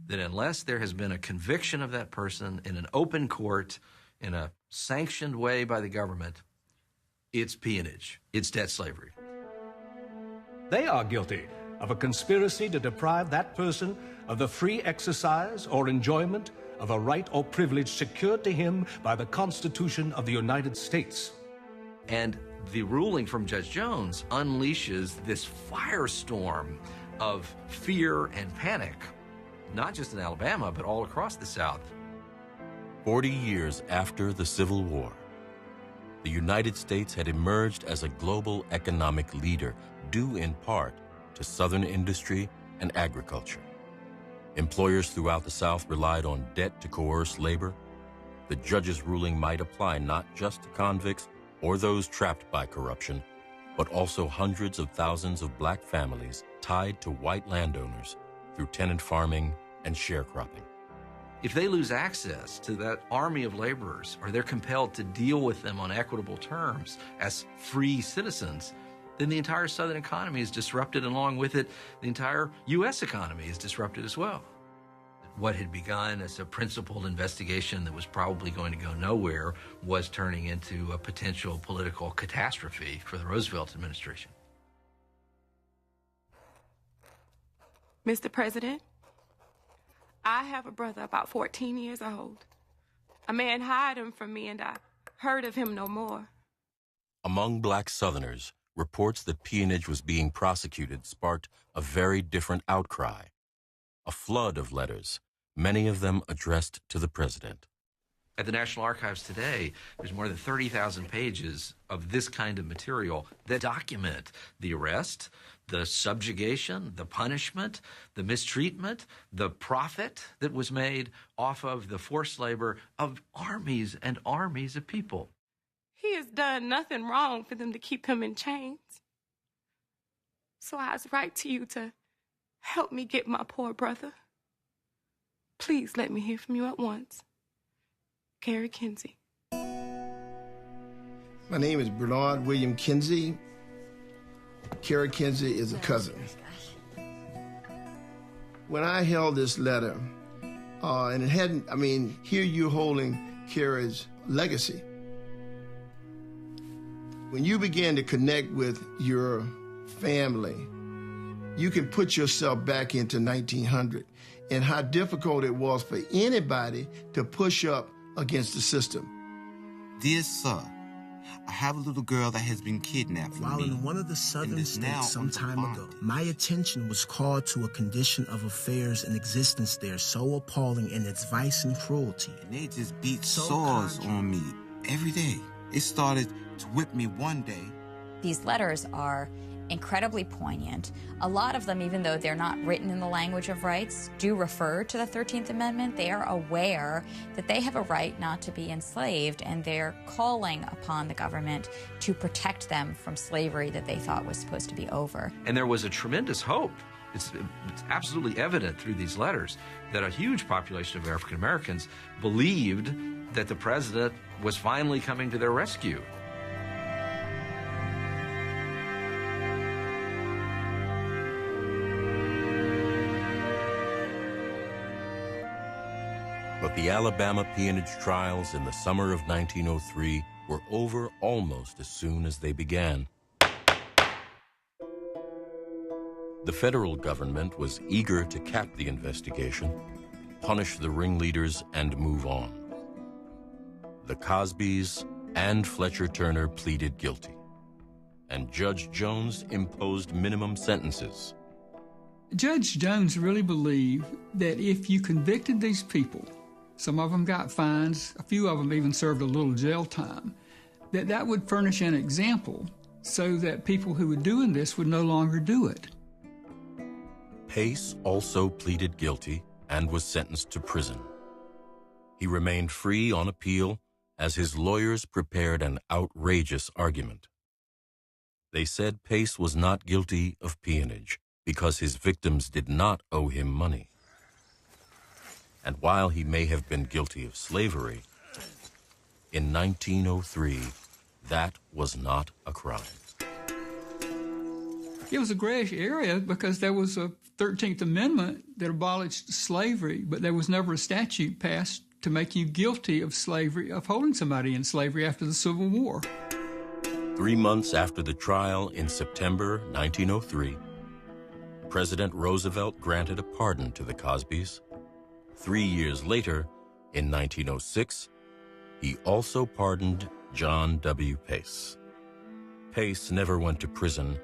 that unless there has been a conviction of that person in an open court, in a sanctioned way by the government, it's peonage, it's debt slavery. They are guilty. of a conspiracy to deprive that person of the free exercise or enjoyment of a right or privilege secured to him by the Constitution of the United States. And the ruling from Judge Jones unleashes this firestorm of fear and panic, not just in Alabama, but all across the South. 40 years after the Civil War, the United States had emerged as a global economic leader, due in part to Southern industry and agriculture. Employers throughout the South relied on debt to coerce labor. The judge's ruling might apply not just to convicts or those trapped by corruption, but also hundreds of thousands of black families tied to white landowners through tenant farming and sharecropping. If they lose access to that army of laborers, or they're compelled to deal with them on equitable terms as free citizens, then the entire Southern economy is disrupted, and along with it, the entire U.S. economy is disrupted as well. What had begun as a principled investigation that was probably going to go nowhere was turning into a potential political catastrophe for the Roosevelt administration. Mr. President, I have a brother about 14 years old. A man hired him from me, and I heard of him no more. Among black Southerners, reports that peonage was being prosecuted sparked a very different outcry. A flood of letters, many of them addressed to the president. At the National Archives today, there's more than 30,000 pages of this kind of material that document the arrest, the subjugation, the punishment, the mistreatment, the profit that was made off of the forced labor of armies and armies of people. He has done nothing wrong for them to keep him in chains. So I write to you to help me get my poor brother. Please let me hear from you at once. Carrie Kinsey. My name is Bernard William Kinsey. Carrie Kinsey is a cousin. When I held this letter, and it hadn't, here you're holding Carrie's legacy. When you begin to connect with your family, you can put yourself back into 1900 and how difficult it was for anybody to push up against the system. Dear sir, I have a little girl that has been kidnapped from While me. in one of the southern states some time ago, my attention was called to a condition of affairs in existence there so appalling in its vice and cruelty. And they just beat swords on me every day. It started to whip me one day. These letters are incredibly poignant. A lot of them, even though they're not written in the language of rights, do refer to the 13th Amendment. They are aware that they have a right not to be enslaved, and they're calling upon the government to protect them from slavery that they thought was supposed to be over. And there was a tremendous hope. It's absolutely evident through these letters that a huge population of African Americans believed that the president was finally coming to their rescue. But the Alabama peonage trials in the summer of 1903 were over almost as soon as they began. The federal government was eager to cap the investigation, punish the ringleaders, and move on. The Cosbys and Fletcher Turner pleaded guilty, and Judge Jones imposed minimum sentences. Judge Jones really believed that if you convicted these people, some of them got fines, a few of them even served a little jail time, that would furnish an example so that people who were doing this would no longer do it. Pace also pleaded guilty and was sentenced to prison. He remained free on appeal as his lawyers prepared an outrageous argument. They said Pace was not guilty of peonage because his victims did not owe him money. And while he may have been guilty of slavery, in 1903, that was not a crime. It was a grayish area because there was a 13th Amendment that abolished slavery, but there was never a statute passed to make you guilty of slavery, of holding somebody in slavery after the Civil War. 3 months after the trial in September 1903, President Roosevelt granted a pardon to the Cosbys. 3 years later, in 1906, he also pardoned John W. Pace. Pace never went to prison,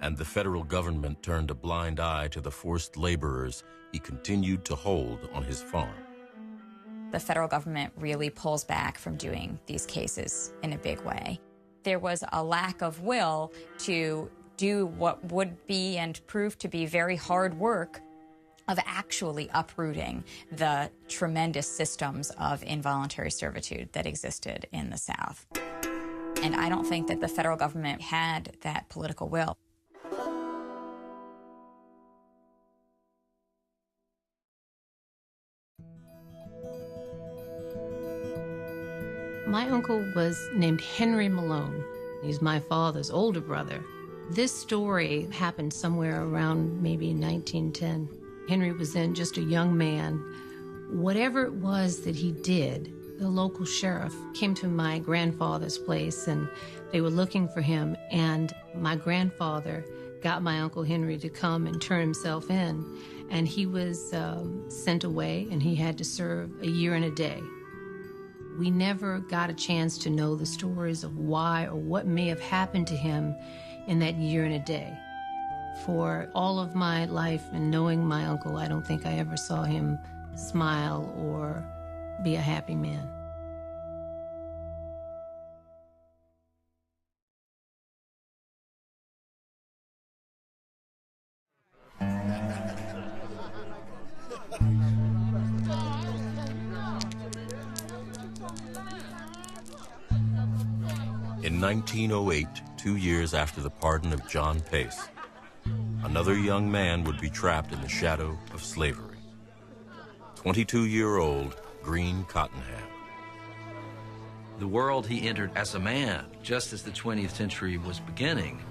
and the federal government turned a blind eye to the forced laborers he continued to hold on his farm. The federal government really pulls back from doing these cases in a big way. There was a lack of will to do what would be and prove to be very hard work of actually uprooting the tremendous systems of involuntary servitude that existed in the South. And I don't think that the federal government had that political will. My uncle was named Henry Malone. He's my father's older brother. This story happened somewhere around maybe 1910. Henry was then just a young man. Whatever it was that he did, the local sheriff came to my grandfather's place and they were looking for him. And my grandfather got my Uncle Henry to come and turn himself in. And he was sent away and he had to serve a year and a day. We never got a chance to know the stories of why or what may have happened to him in that year and a day. For all of my life and knowing my uncle, I don't think I ever saw him smile or be a happy man. In 1908, 2 years after the pardon of John Pace, another young man would be trapped in the shadow of slavery. 22-year-old Green Cottonham. The world he entered as a man, just as the 20th century was beginning,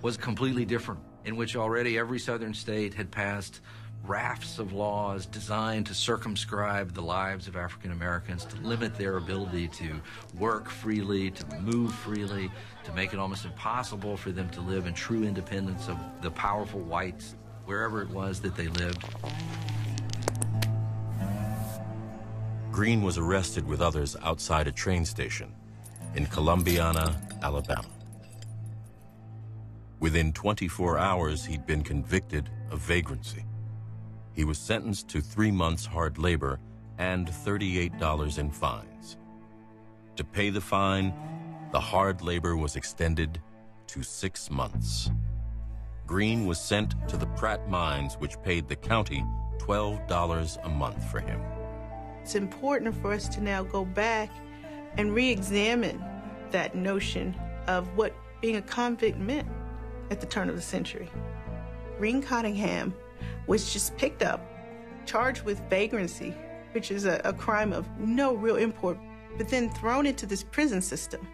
was completely different, in which already every southern state had passed rafts of laws designed to circumscribe the lives of African Americans, to limit their ability to work freely, to move freely, to make it almost impossible for them to live in true independence of the powerful whites, wherever it was that they lived. Green was arrested with others outside a train station in Columbiana, Alabama. Within 24 hours, he'd been convicted of vagrancy. He was sentenced to 3 months hard labor and $38 in fines. To pay the fine, the hard labor was extended to 6 months. Green was sent to the Pratt mines, which paid the county $12 a month for him. It's important for us to now go back and re-examine that notion of what being a convict meant at the turn of the century. Green Cottingham was just picked up, charged with vagrancy, which is a crime of no real import, but then thrown into this prison system.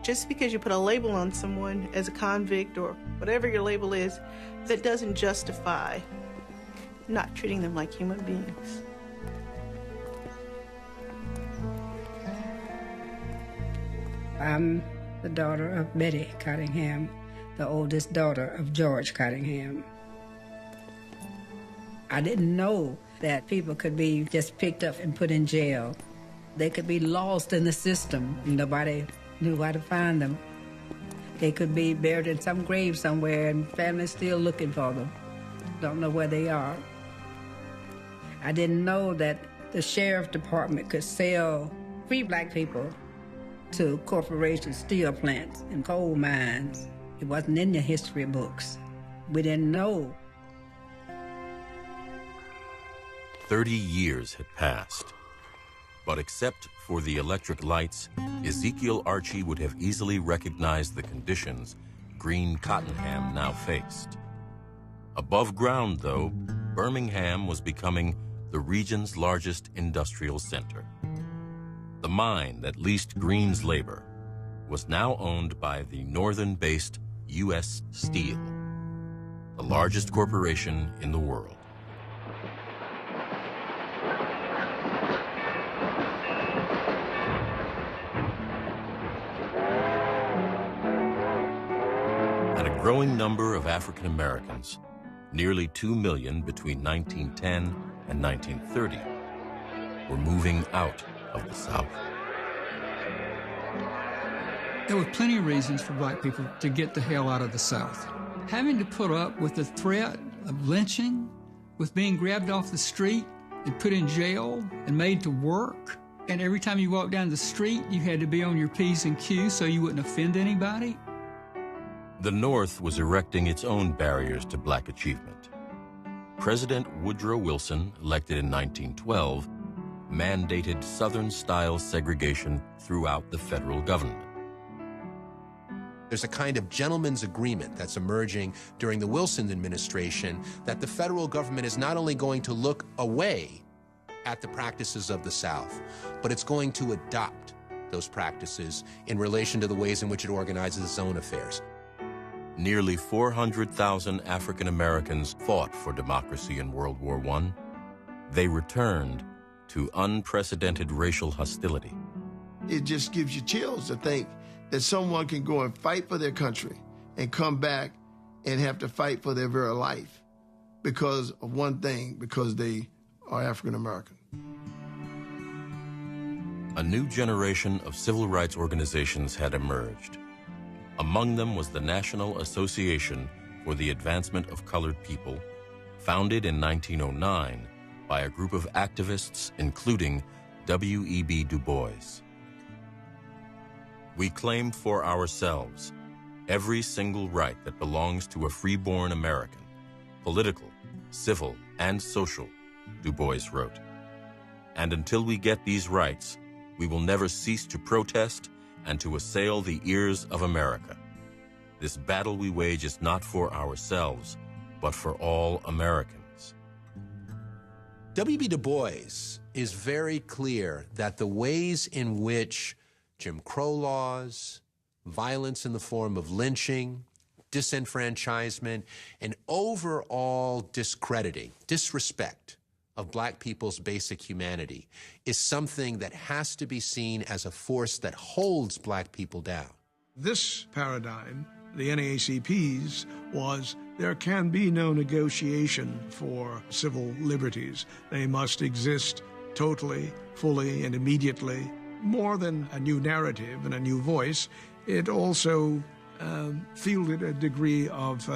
Just because you put a label on someone as a convict or whatever your label is, that doesn't justify not treating them like human beings. I'm the daughter of Betty Cottingham, the oldest daughter of George Cottingham. I didn't know that people could be just picked up and put in jail. They could be lost in the system. Nobody knew how to find them. They could be buried in some grave somewhere and families still looking for them. Don't know where they are. I didn't know that the sheriff department could sell free black people to corporations, steel plants, and coal mines. It wasn't in the history books. We didn't know. 30 years had passed. But except for the electric lights, Ezekiel Archie would have easily recognized the conditions Green Cottingham now faced. Above ground, though, Birmingham was becoming the region's largest industrial center. The mine that leased Green's labor was now owned by the northern-based U.S. Steel, the largest corporation in the world. And a growing number of African Americans Nearly 2 million between 1910 and 1930 were moving out of the South. There were plenty of reasons for black people to get the hell out of the South. Having to put up with the threat of lynching, with being grabbed off the street and put in jail and made to work, and every time you walked down the street, you had to be on your P's and Q's so you wouldn't offend anybody. The North was erecting its own barriers to black achievement. President Woodrow Wilson, elected in 1912, mandated Southern-style segregation throughout the federal government. There's a kind of gentleman's agreement that's emerging during the Wilson administration that the federal government is not only going to look away at the practices of the South, but it's going to adopt those practices in relation to the ways in which it organizes its own affairs. Nearly 400,000 African Americans fought for democracy in World War I. They returned to unprecedented racial hostility. It just gives you chills to think that someone can go and fight for their country and come back and have to fight for their very life because of one thing, because they are African American. A new generation of civil rights organizations had emerged. Among them was the National Association for the Advancement of Colored People, founded in 1909 by a group of activists including W.E.B. Du Bois. We claim for ourselves every single right that belongs to a freeborn American, political, civil, and social, Du Bois wrote. And until we get these rights, we will never cease to protest and to assail the ears of America. This battle we wage is not for ourselves, but for all Americans. W.B. Du Bois is very clear that the ways in which Jim Crow laws, violence in the form of lynching, disenfranchisement, and overall discrediting, disrespect of black people's basic humanity is something that has to be seen as a force that holds black people down. This paradigm, the NAACP's, was there can be no negotiation for civil liberties. They must exist totally, fully, and immediately. More than a new narrative and a new voice, it also fielded a degree of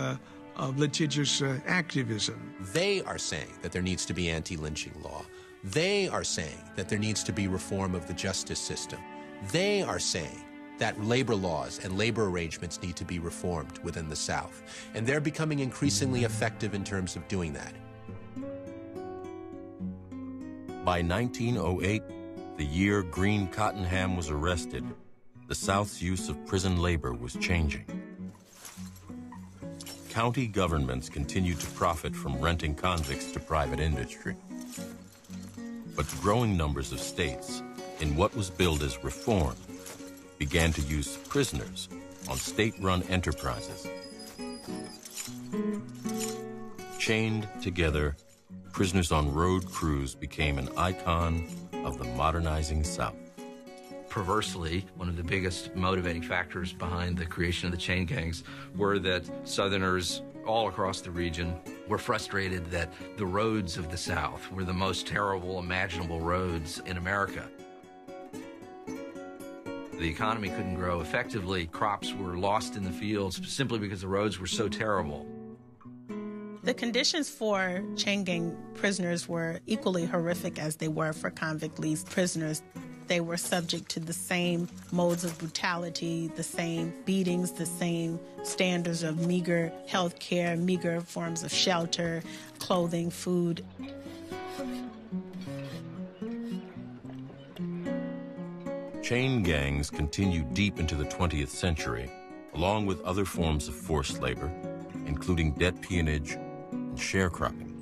litigious activism. They are saying that there needs to be anti-lynching law. They are saying that there needs to be reform of the justice system. They are saying that labor laws and labor arrangements need to be reformed within the South. And they're becoming increasingly effective in terms of doing that. By 1908, the year Green Cottenham was arrested, the South's use of prison labor was changing. County governments continued to profit from renting convicts to private industry. But growing numbers of states, in what was billed as reform, began to use prisoners on state-run enterprises. Chained together, prisoners on road crews became an icon of the modernizing South. Perversely, one of the biggest motivating factors behind the creation of the chain gangs were that Southerners all across the region were frustrated that the roads of the South were the most terrible imaginable roads in America. The economy couldn't grow effectively. Crops were lost in the fields simply because the roads were so terrible. The conditions for chain gang prisoners were equally horrific as they were for convict-leased prisoners. They were subject to the same modes of brutality, the same beatings, the same standards of meager health care, meager forms of shelter, clothing, food. Chain gangs continued deep into the 20th century, along with other forms of forced labor, including debt peonage and sharecropping.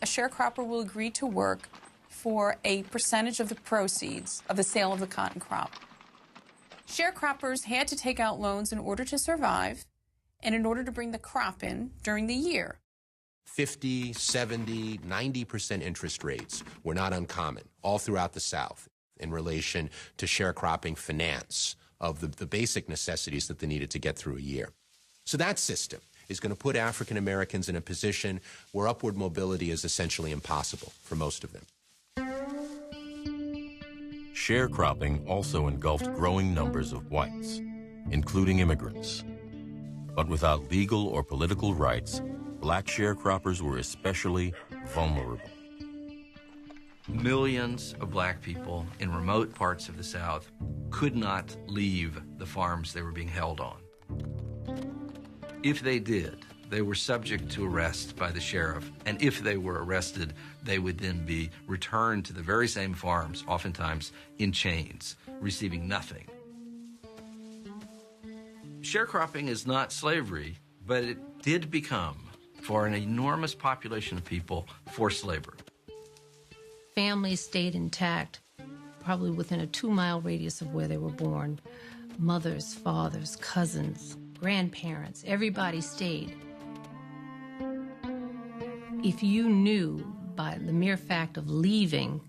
A sharecropper will agree to work for a percentage of the proceeds of the sale of the cotton crop. Sharecroppers had to take out loans in order to survive and in order to bring the crop in during the year. 50, 70, 90% interest rates were not uncommon all throughout the South in relation to sharecropping finance of the basic necessities that they needed to get through a year. So that system is going to put African Americans in a position where upward mobility is essentially impossible for most of them. Sharecropping also engulfed growing numbers of whites, including immigrants. But without legal or political rights, black sharecroppers were especially vulnerable. Millions of black people in remote parts of the South could not leave the farms they were being held on. If they did, they were subject to arrest by the sheriff, and if they were arrested, they would then be returned to the very same farms, oftentimes in chains, receiving nothing. Sharecropping is not slavery, but it did become, for an enormous population of people, forced labor. Families stayed intact, probably within a 2-mile radius of where they were born. Mothers, fathers, cousins, grandparents, everybody stayed. If you knew by the mere fact of leaving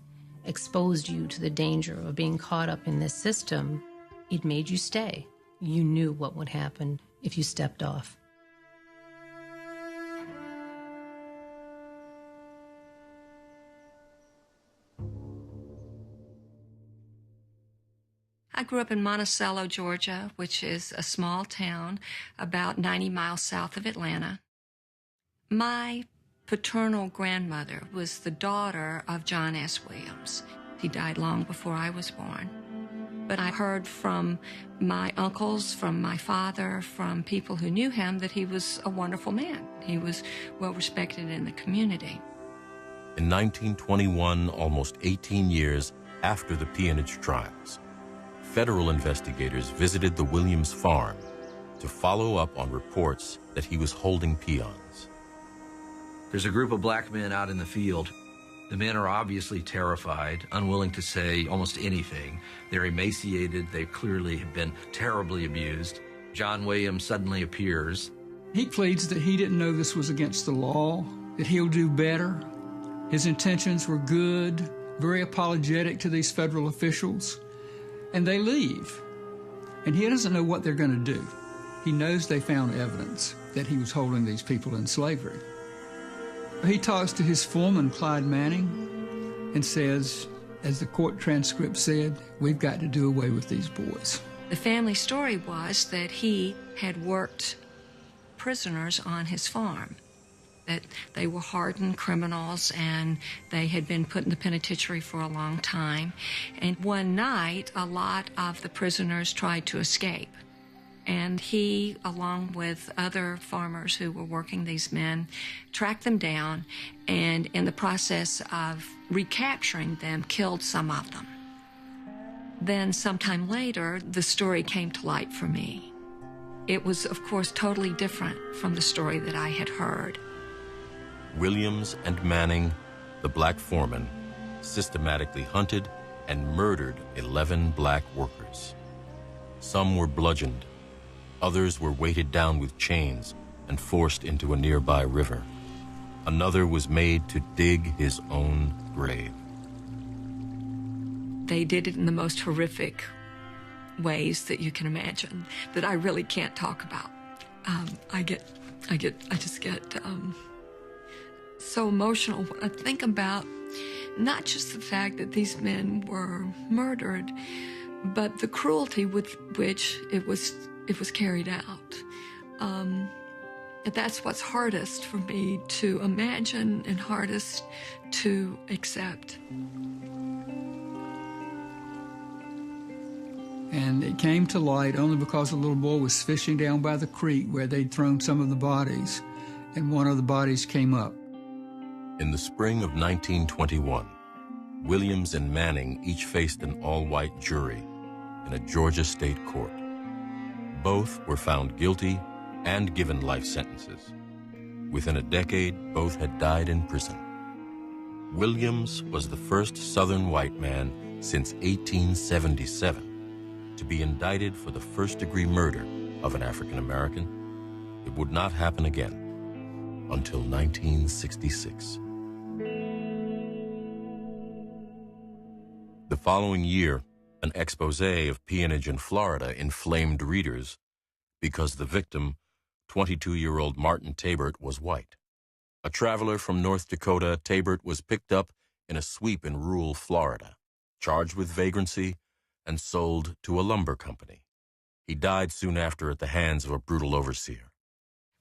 exposed you to the danger of being caught up in this system, it made you stay. You knew what would happen if you stepped off. I grew up in Monticello, Georgia, which is a small town about 90 miles south of Atlanta. My paternal grandmother was the daughter of John S. Williams. He died long before I was born. But I heard from my uncles, from my father, from people who knew him that he was a wonderful man. He was well respected in the community. In 1921, almost 18 years after the peonage trials, federal investigators visited the Williams farm to follow up on reports that he was holding peons. There's a group of black men out in the field. The men are obviously terrified, unwilling to say almost anything. They're emaciated. They clearly have been terribly abused. John Williams suddenly appears. He pleads that he didn't know this was against the law, that he'll do better. His intentions were good, very apologetic to these federal officials, and they leave. And he doesn't know what they're going to do. He knows they found evidence that he was holding these people in slavery. He talks to his foreman, Clyde Manning, and says, as the court transcript said, we've got to do away with these boys. The family story was that he had worked prisoners on his farm, that they were hardened criminals and they had been put in the penitentiary for a long time. And one night, a lot of the prisoners tried to escape. And he, along with other farmers who were working these men, tracked them down and in the process of recapturing them, killed some of them. Then sometime later, the story came to light for me. It was, of course, totally different from the story that I had heard. Williams and Manning, the black foreman, systematically hunted and murdered 11 black workers. Some were bludgeoned. Others were weighted down with chains and forced into a nearby river. Another was made to dig his own grave. They did it in the most horrific ways that you can imagine that I really can't talk about. I just get so emotional when I think about not just the fact that these men were murdered, but the cruelty with which it was carried out. That's what's hardest for me to imagine and hardest to accept. And it came to light only because a little boy was fishing down by the creek where they'd thrown some of the bodies, and one of the bodies came up. In the spring of 1921, Williams and Manning each faced an all-white jury in a Georgia state court. Both were found guilty and given life sentences. Within a decade, both had died in prison. Williams was the first Southern white man since 1877 to be indicted for the first-degree murder of an African American. It would not happen again until 1966. The following year, an expose of peonage in Florida inflamed readers because the victim 22-year-old Martin Tabert was white. A traveler from North Dakota, Tabert was picked up in a sweep in rural Florida, charged with vagrancy, and sold to a lumber company. He died soon after at the hands of a brutal overseer.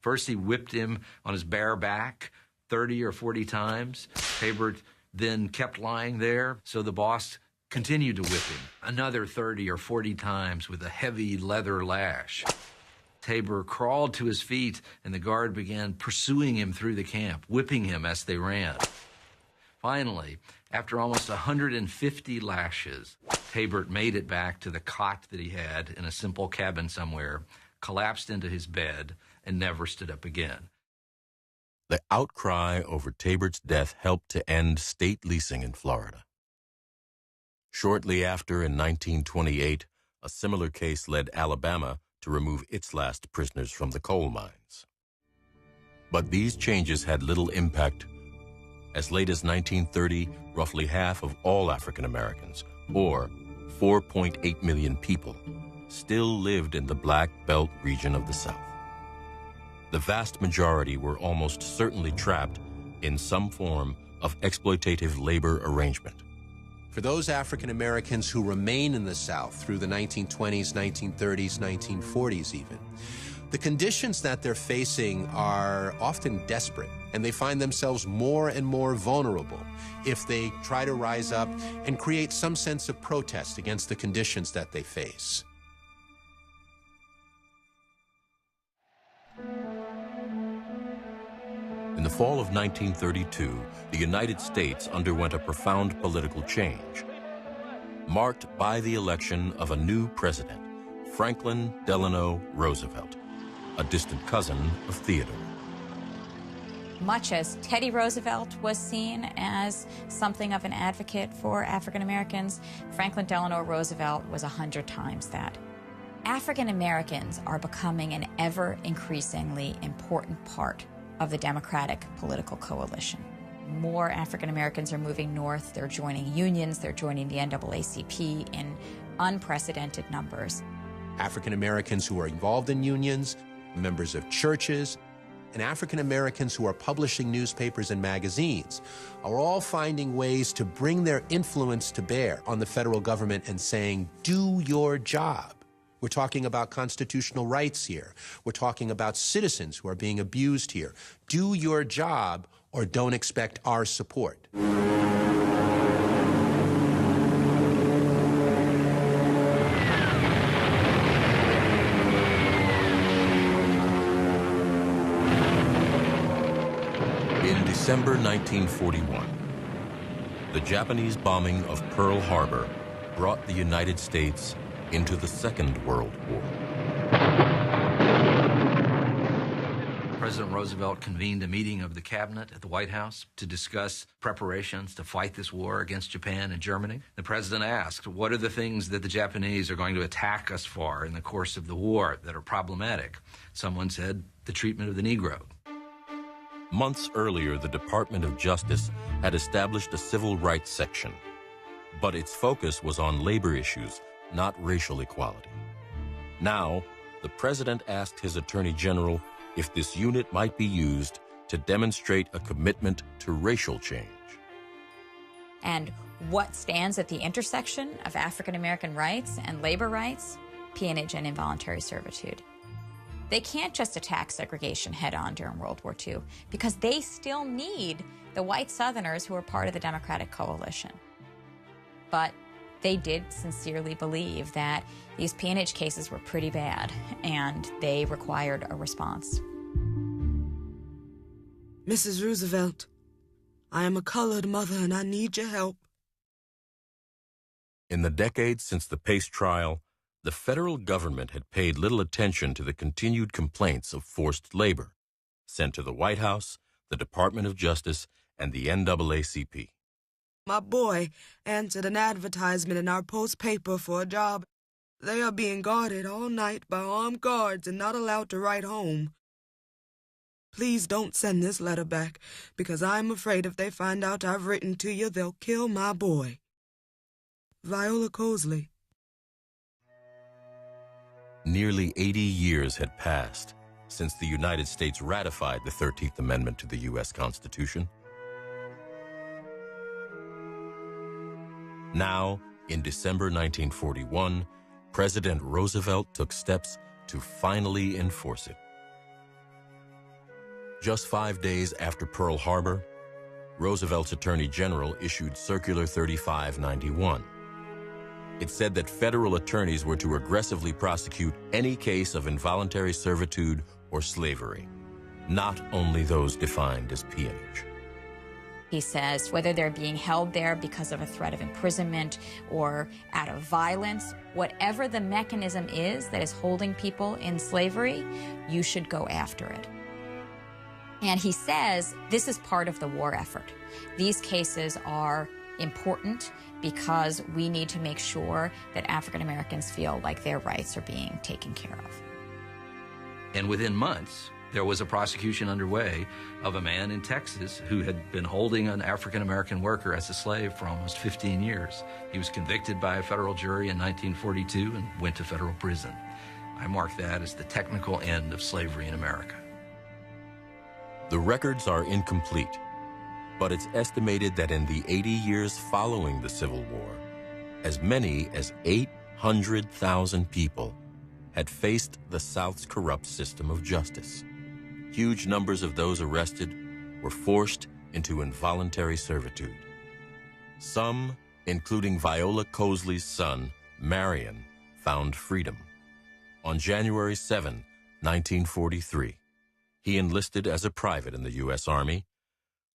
First, he whipped him on his bare back 30 or 40 times. Tabert then kept lying there, so the boss continued to whip him another 30 or 40 times with a heavy leather lash. Tabert crawled to his feet, and the guard began pursuing him through the camp, whipping him as they ran. Finally, after almost 150 lashes, Tabert made it back to the cot that he had in a simple cabin somewhere, collapsed into his bed, and never stood up again. The outcry over Tabert's death helped to end state leasing in Florida. Shortly after, in 1928, a similar case led Alabama to remove its last prisoners from the coal mines. But these changes had little impact. As late as 1930, roughly half of all African Americans, or 4.8 million people, still lived in the Black Belt region of the South. The vast majority were almost certainly trapped in some form of exploitative labor arrangement. For those African Americans who remain in the South through the 1920s, 1930s, 1940s even, the conditions that they're facing are often desperate, and they find themselves more and more vulnerable if they try to rise up and create some sense of protest against the conditions that they face. In the fall of 1932, the United States underwent a profound political change, marked by the election of a new president, Franklin Delano Roosevelt, a distant cousin of Theodore. Much as Teddy Roosevelt was seen as something of an advocate for African Americans, Franklin Delano Roosevelt was 100 times that. African Americans are becoming an ever increasingly important part of the Democratic political coalition. More African Americans are moving north, they're joining unions, they're joining the NAACP in unprecedented numbers. African Americans who are involved in unions, members of churches, and African Americans who are publishing newspapers and magazines are all finding ways to bring their influence to bear on the federal government and saying, do your job. We're talking about constitutional rights here. We're talking about citizens who are being abused here. Do your job or don't expect our support. In December 1941, the Japanese bombing of Pearl Harbor brought the United States into the Second World War. President Roosevelt convened a meeting of the cabinet at the White House to discuss preparations to fight this war against Japan and Germany. The president asked, what are the things that the Japanese are going to attack us for in the course of the war that are problematic? Someone said, the treatment of the Negro. Months earlier, the Department of Justice had established a civil rights section, but its focus was on labor issues, not racial equality. Now, the president asked his attorney general if this unit might be used to demonstrate a commitment to racial change. And what stands at the intersection of African American rights and labor rights? Peonage and involuntary servitude. They can't just attack segregation head-on during World War II because they still need the white Southerners who are part of the Democratic coalition. But they did sincerely believe that these peonage cases were pretty bad and they required a response. Mrs. Roosevelt, I am a colored mother and I need your help. In the decades since the Pace trial, the federal government had paid little attention to the continued complaints of forced labor sent to the White House, the Department of Justice, and the NAACP. My boy answered an advertisement in our Post paper for a job. They are being guarded all night by armed guards and not allowed to write home. Please don't send this letter back, because I'm afraid if they find out I've written to you, they'll kill my boy. Viola Cosley. Nearly 80 years had passed, since the United States ratified the 13th Amendment to the U.S. Constitution. Now, in December 1941, President Roosevelt took steps to finally enforce it. Just 5 days after Pearl Harbor, Roosevelt's Attorney General issued Circular 3591. It said that federal attorneys were to aggressively prosecute any case of involuntary servitude or slavery, not only those defined as peonage. He says whether they're being held there because of a threat of imprisonment or out of violence, whatever the mechanism is that is holding people in slavery, you should go after it. And he says this is part of the war effort. These cases are important because we need to make sure that African Americans feel like their rights are being taken care of. And within months, there was a prosecution underway of a man in Texas who had been holding an African-American worker as a slave for almost 15 years. He was convicted by a federal jury in 1942 and went to federal prison. I mark that as the technical end of slavery in America. The records are incomplete, but it's estimated that in the 80 years following the Civil War, as many as 800,000 people had faced the South's corrupt system of justice. Huge numbers of those arrested were forced into involuntary servitude. Some, including Viola Cosley's son, Marion, found freedom. On January 7, 1943, he enlisted as a private in the U.S. Army,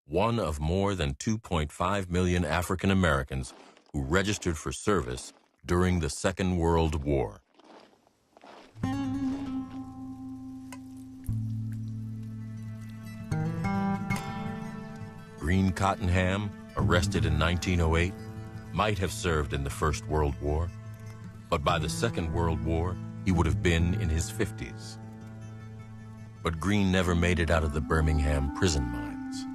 one of more than 2.5 million African Americans who registered for service during the Second World War. Green Cottonham, arrested in 1908, might have served in the First World War, but by the Second World War, he would have been in his 50s. But Green never made it out of the Birmingham prison mines.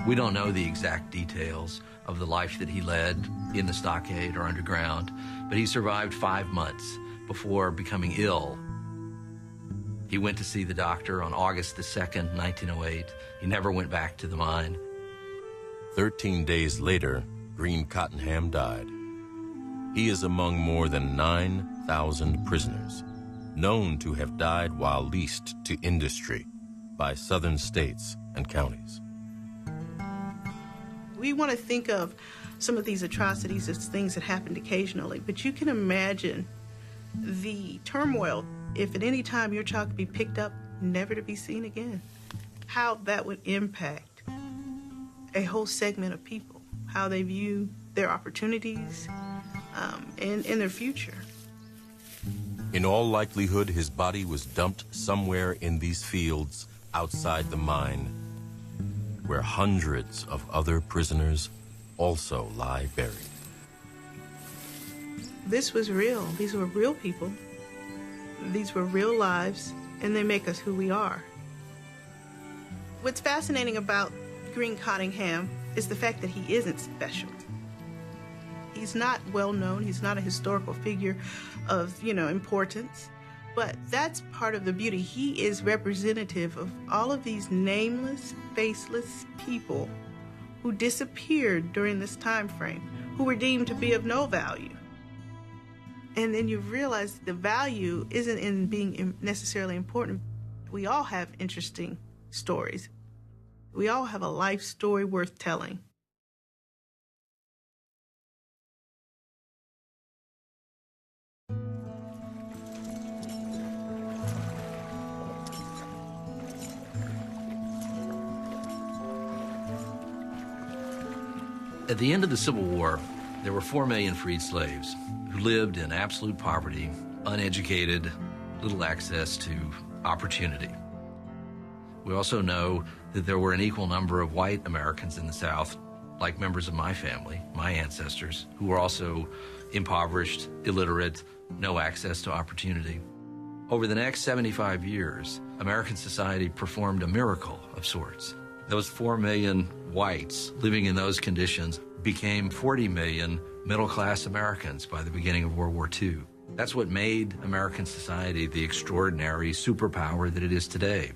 We don't know the exact details of the life that he led in the stockade or underground, but he survived 5 months before becoming ill. He went to see the doctor on August the 2nd, 1908. He never went back to the mine. 13 days later, Green Cottonham died. He is among more than 9,000 prisoners, known to have died while leased to industry by southern states and counties. We want to think of some of these atrocities as things that happened occasionally, but you can imagine the turmoil if at any time your child could be picked up, never to be seen again. How that would impact a whole segment of people, how they view their opportunities and their future. In all likelihood, his body was dumped somewhere in these fields outside the mine, where hundreds of other prisoners also lie buried. This was real. These were real people. These were real lives, and they make us who we are. What's fascinating about Green Cottonham is the fact that he isn't special. He's not well known. He's not a historical figure of, importance. But that's part of the beauty. He is representative of all of these nameless, faceless people who disappeared during this time frame, who were deemed to be of no value. And then you realize the value isn't in being necessarily important. We all have interesting stories. We all have a life story worth telling. At the end of the Civil War, there were 4 million freed slaves who lived in absolute poverty, uneducated, little access to opportunity. We also know that there were an equal number of white Americans in the South, like members of my family, my ancestors, who were also impoverished, illiterate, no access to opportunity. Over the next 75 years, American society performed a miracle of sorts. Those 4 million whites living in those conditions became 40 million middle-class Americans by the beginning of World War II. That's what made American society the extraordinary superpower that it is today.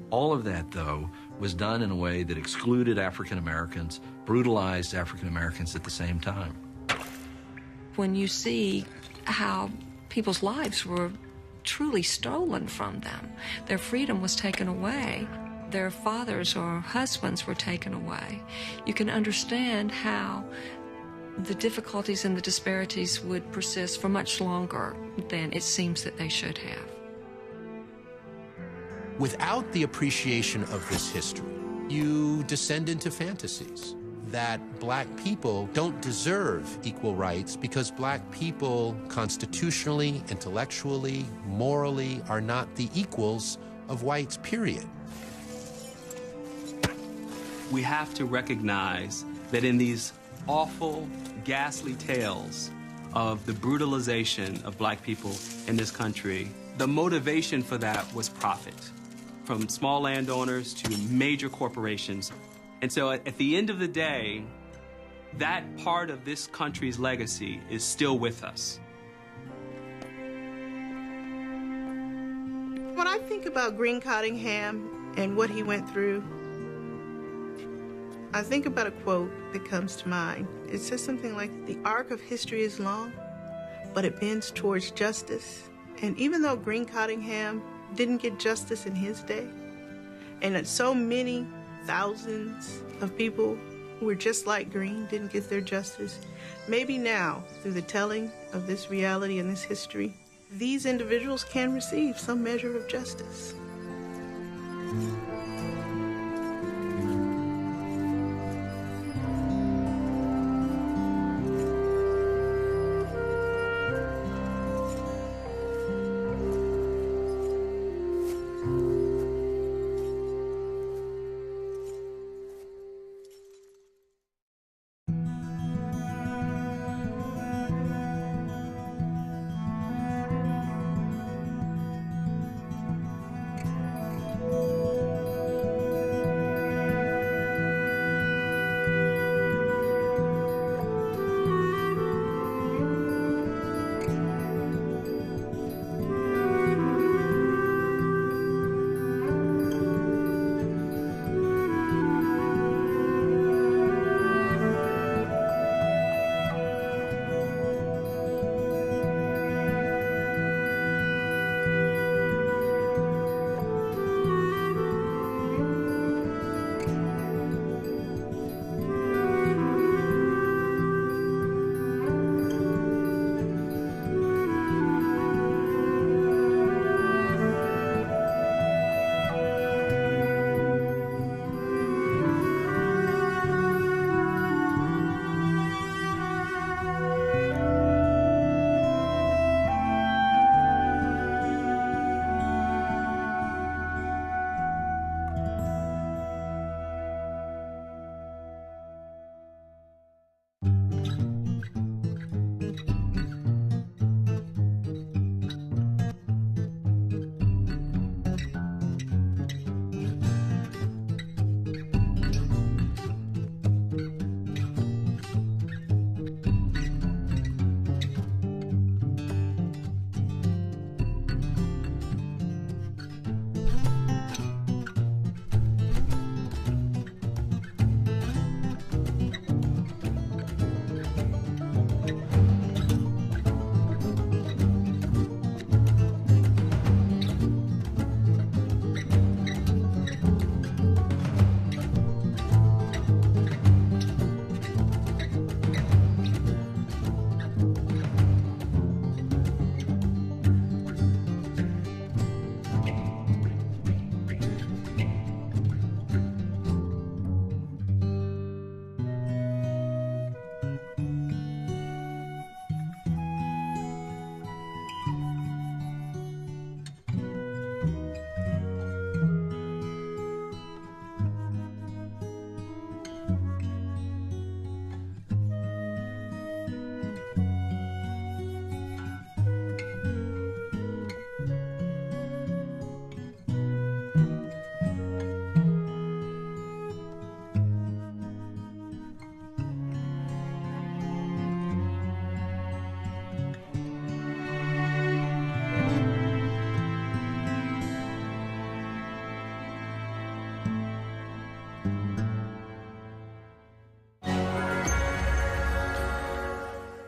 All of that, though, was done in a way that excluded African Americans, brutalized African Americans at the same time. When you see how people's lives were truly stolen from them, their freedom was taken away, their fathers or husbands were taken away, you can understand how the difficulties and the disparities would persist for much longer than it seems that they should have. Without the appreciation of this history, you descend into fantasies that black people don't deserve equal rights because black people constitutionally, intellectually, morally are not the equals of whites, period. We have to recognize that in these awful, ghastly tales of the brutalization of black people in this country, the motivation for that was profit, from small landowners to major corporations. And so at the end of the day, that part of this country's legacy is still with us. When I think about Green Cottingham and what he went through, I think about a quote that comes to mind. It says something like, "The arc of history is long, but it bends towards justice." And even though Green Cottingham didn't get justice in his day, and that so many thousands of people who were just like Green didn't get their justice, maybe now, through the telling of this reality and this history, these individuals can receive some measure of justice.